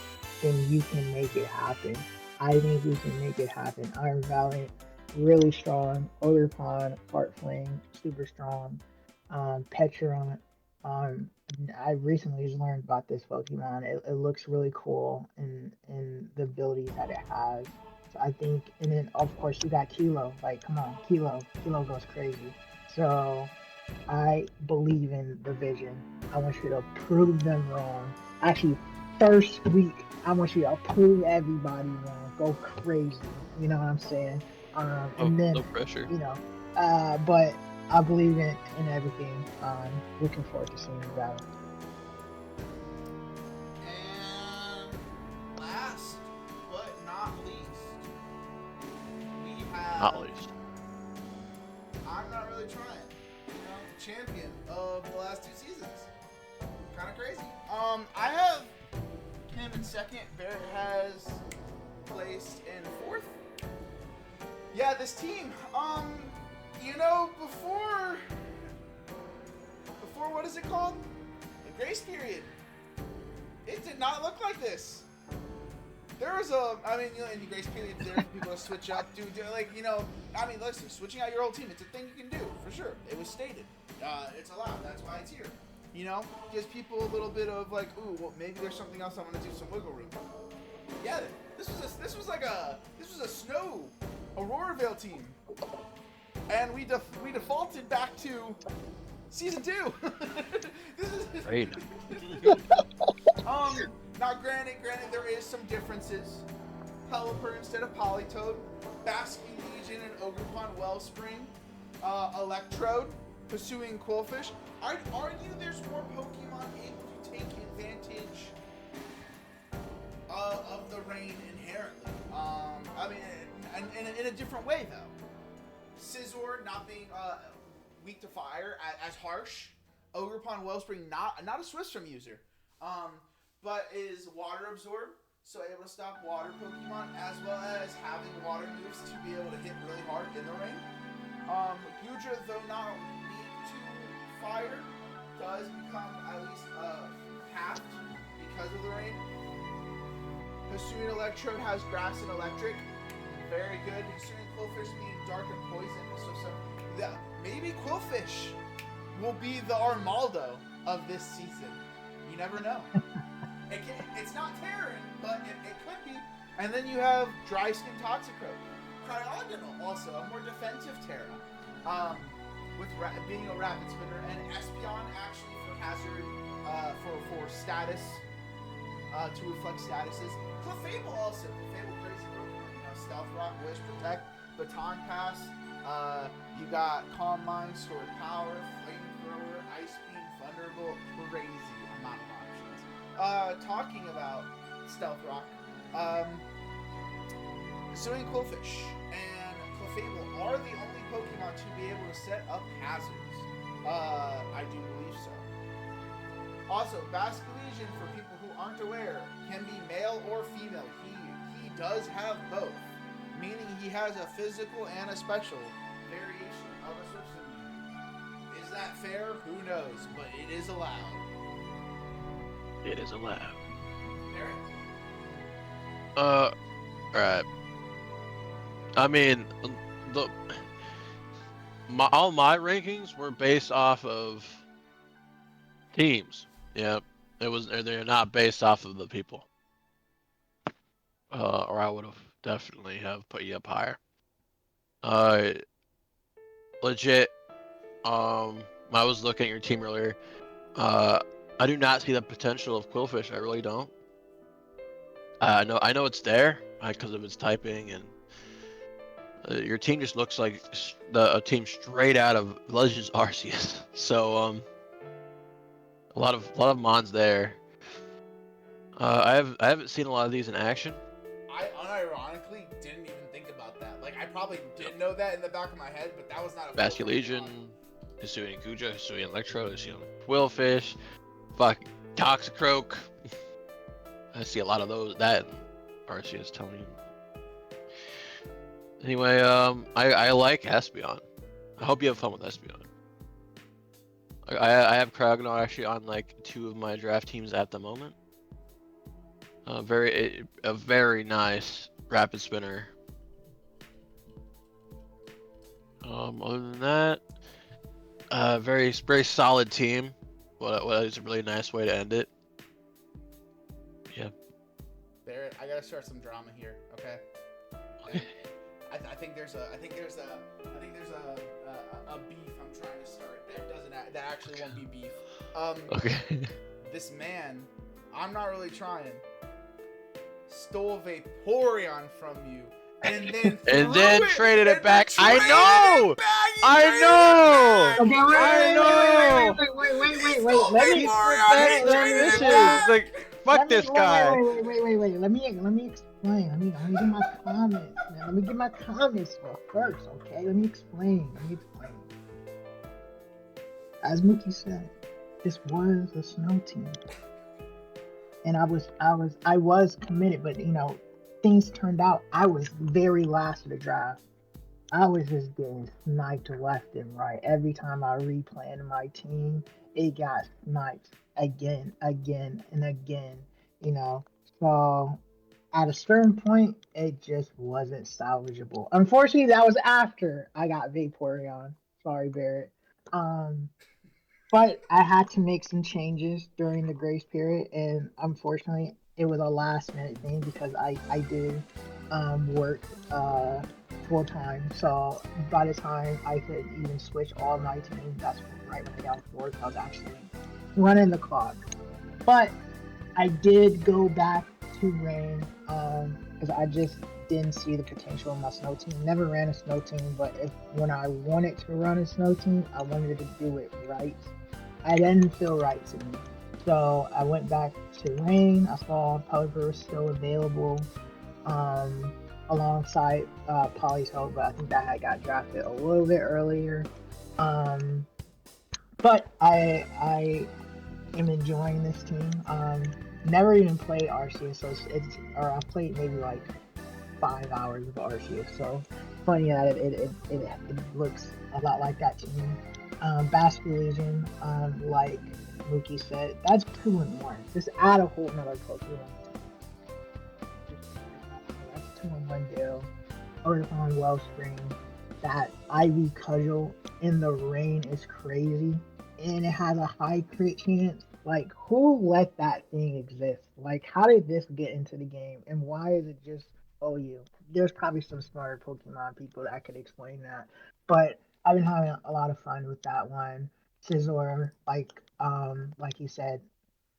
then you can make it happen. I think we can make it happen. Iron Valiant, really strong. Ogerpon, Heartflame, super strong. Petront. I recently just learned about this Pokemon. It looks really cool in the abilities that it has. So I think, and then of course you got Kilo. Like, come on, Kilo goes crazy. So I believe in the vision. I want you to prove them wrong. Actually, first week, I want you to prove everybody wrong. Go crazy. You know what I'm saying? And then, no pressure. you know, but I believe in everything. Looking forward to seeing the battle. And last but not least, we have. Not least. I'm not really trying. You know, the champion of the last 2 seasons. Kind of crazy. I have him in second. Barrett has placed in 4th. Yeah, this team. You know, before what is it called? The grace period. It did not look like this. There was I mean, you know, in the grace period, there are people to switch up, do like, you know, I mean, listen, switching out your whole team, it's a thing you can do, for sure. It was stated. It's allowed, that's why it's here. You know, gives people a little bit of like, ooh, well, maybe there's something else I'm gonna do some wiggle room. Yeah, this was a snow Aurora team, and we defaulted back to season 2. This is Great. Now granted, there is some differences. Pelipper instead of Politoed, Basking Legion and Ogerpon Wellspring, Electrode pursuing Quillfish. I'd argue there's more Pokemon able to take advantage of the rain inherently. I mean, in a different way though. Scizor not being weak to fire as harsh. Ogerpon Wellspring not a Swissstrom user, but is water absorb, so able to stop water Pokemon as well as having water moves to be able to hit really hard in the rain. Gudra, though not weak to fire, does become at least halved because of the rain. Hisuian Electrode has grass and electric. Very good. Hisuian Quillfish being dark and poison. So maybe Quillfish will be the Armaldo of this season. You never know. It's not Terran, but it could be. And then you have Dry Skin Toxicroak. Cryogonal, also a more defensive Terra. with being a rapid spinner, and Espeon actually for hazard, for status, to reflect statuses. Clefable also. Clefable crazy Pokemon. You know, Stealth Rock, Wish, Protect, Baton Pass. You got Calm Mind, Stored Power, Flamethrower, Ice Beam, Thunderbolt. Crazy amount of options. Talking about Stealth Rock, Swimming Quillfish and Clefable are the only Pokemon to be able to set up hazards. I do believe so. Also, Basculegion, for people who aren't aware, can be male or female. He does have both, meaning he has a physical and a special variation of a Surf Is that fair? Who knows, but it is allowed. It is allowed. Barrett? Alright. I mean, all my rankings were based off of teams. Yeah, they're not based off of the people. Or I would have definitely have put you up higher. Legit. I was looking at your team earlier. I do not see the potential of Quillfish. I really don't. I know it's there because of its typing, and your team just looks like a team straight out of Legends Arceus. So a lot of mons there. I haven't seen a lot of these in action. I unironically didn't even think about that. Like, I probably did know that in the back of my head, but that was not a Basculegion, Hisuian Guja, Hisuian Electro, Hisuian Quillfish, fucking Toxicroak. I see a lot of those. That Arceus, tell me. Anyway, I like Espeon. I hope you have fun with Espeon. I have Kragnar actually on like 2 of my draft teams at the moment. A very nice rapid spinner. Other than that, very solid team. What is a really nice way to end it. Yeah. Barrett, I gotta start some drama here, okay? Okay. I think there's a beef I'm trying to start that actually won't be beef. Okay. This man, I'm not really trying, stole Vaporeon from you and then traded it back. I know. Wait. Fuck this guy. Wait. Let me explain. Let me get my comments, man. Let me get my comments first, okay? Let me explain. As Mookie said, this was a snow team, and I was committed, but you know, things turned out. I was very last of the draft. I was just getting sniped left and right. Every time I replanned my team, it got sniped again, and again, you know. So at a certain point, it just wasn't salvageable. Unfortunately, that was after I got Vaporeon. Sorry, Barrett. But I had to make some changes during the grace period, and unfortunately, it was a last minute thing because I did work full time. So by the time I could even switch all my teams, that's right when I got work. I was actually running the clock. But I did go back to rain because I just didn't see the potential in my snow team. Never ran a snow team, but when I wanted to run a snow team, I wanted to do it right. I didn't feel right to me. So I went back to rain. I saw Pelipper was still available alongside Polytoad, but I think that had got drafted a little bit earlier. But I am enjoying this team. Never even played Arceus, so I played maybe like 5 hours of Arceus. So funny that it looks a lot like that team. Basculegion, like Mookie said, that's 2-in-1. Just add a whole nother Pokemon. That's 2-in-1 deal. Earthbound Wellspring. That Ivy Cudgel in the rain is crazy. And it has a high crit chance. Like, who let that thing exist? Like, how did this get into the game? And why is it just OU? There's probably some smarter Pokemon people that could explain that. But I've been having a lot of fun with that one. Scizor, like you said,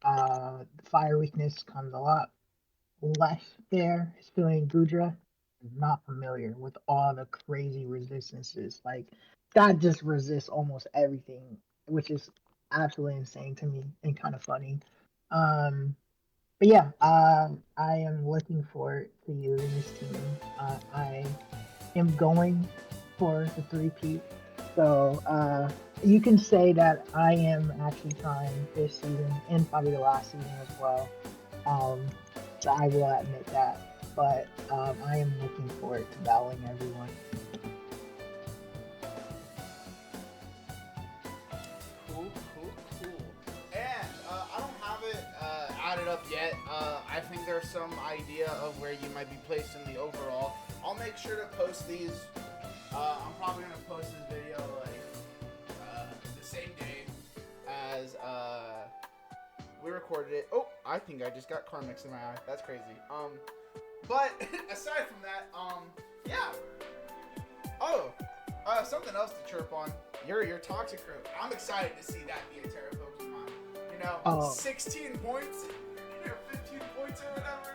the fire weakness comes a lot less there. It's feeling Gudra. I'm not familiar with all the crazy resistances. Like that just resists almost everything, which is absolutely insane to me and kind of funny. But yeah, I am looking forward to using this team. I am going for the three-peat. So you can say that I am actually trying this season and probably the last season as well. So I will admit that. But I am looking forward to battling everyone. Cool. And I don't have it added up yet. I think there's some idea of where you might be placed in the overall. I'll make sure to post these. I'm probably gonna post this video like the same day as we recorded it. Oh, I think I just got Carmix in my eye. That's crazy. But aside from that, yeah. Oh, something else to chirp on. Your Toxic Crew. I'm excited to see that be a Terra Pokemon. You know, 16 points, 15 points or whatever.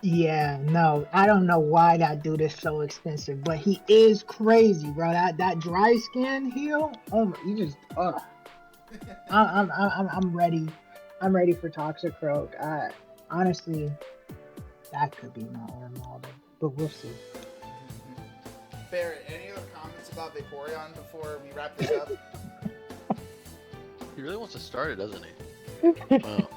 Yeah, no, I don't know why that dude is so expensive, but he is crazy, bro. That dry skin heal. Oh, my, you just. I'm ready. I'm ready for Toxic Croak. Honestly, that could be my Armada, but we'll see. Barrett, any other comments about Vaporeon before we wrap this up? He really wants to start it, doesn't he? Wow.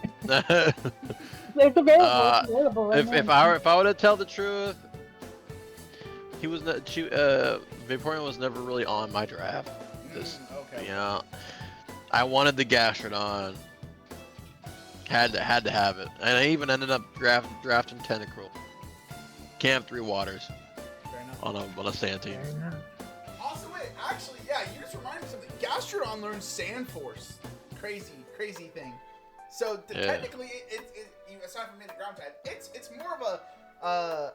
It's available right if I were to tell the truth, he was not. Vaporeon was never really on my draft. Okay. You know, I wanted the Gastrodon. Had to have it, and I even ended up drafting Tentacruel. Camp 3 Waters on a sand team. Also, wait, actually, yeah, you just reminded me of something. Gastrodon learns Sand Force. Crazy thing. So technically, it aside from being a ground type, it's more of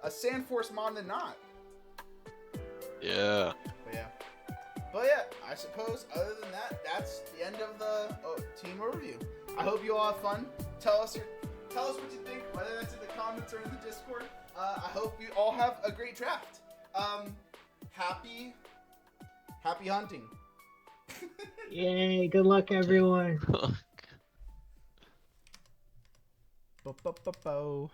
a Sand Force mod than not. Yeah. But yeah, I suppose other than that, that's the end of the team overview. I hope you all have fun. Tell us what you think, whether that's in the comments or in the Discord. I hope you all have a great draft. Happy hunting. Yay! Good luck, everyone. Bo.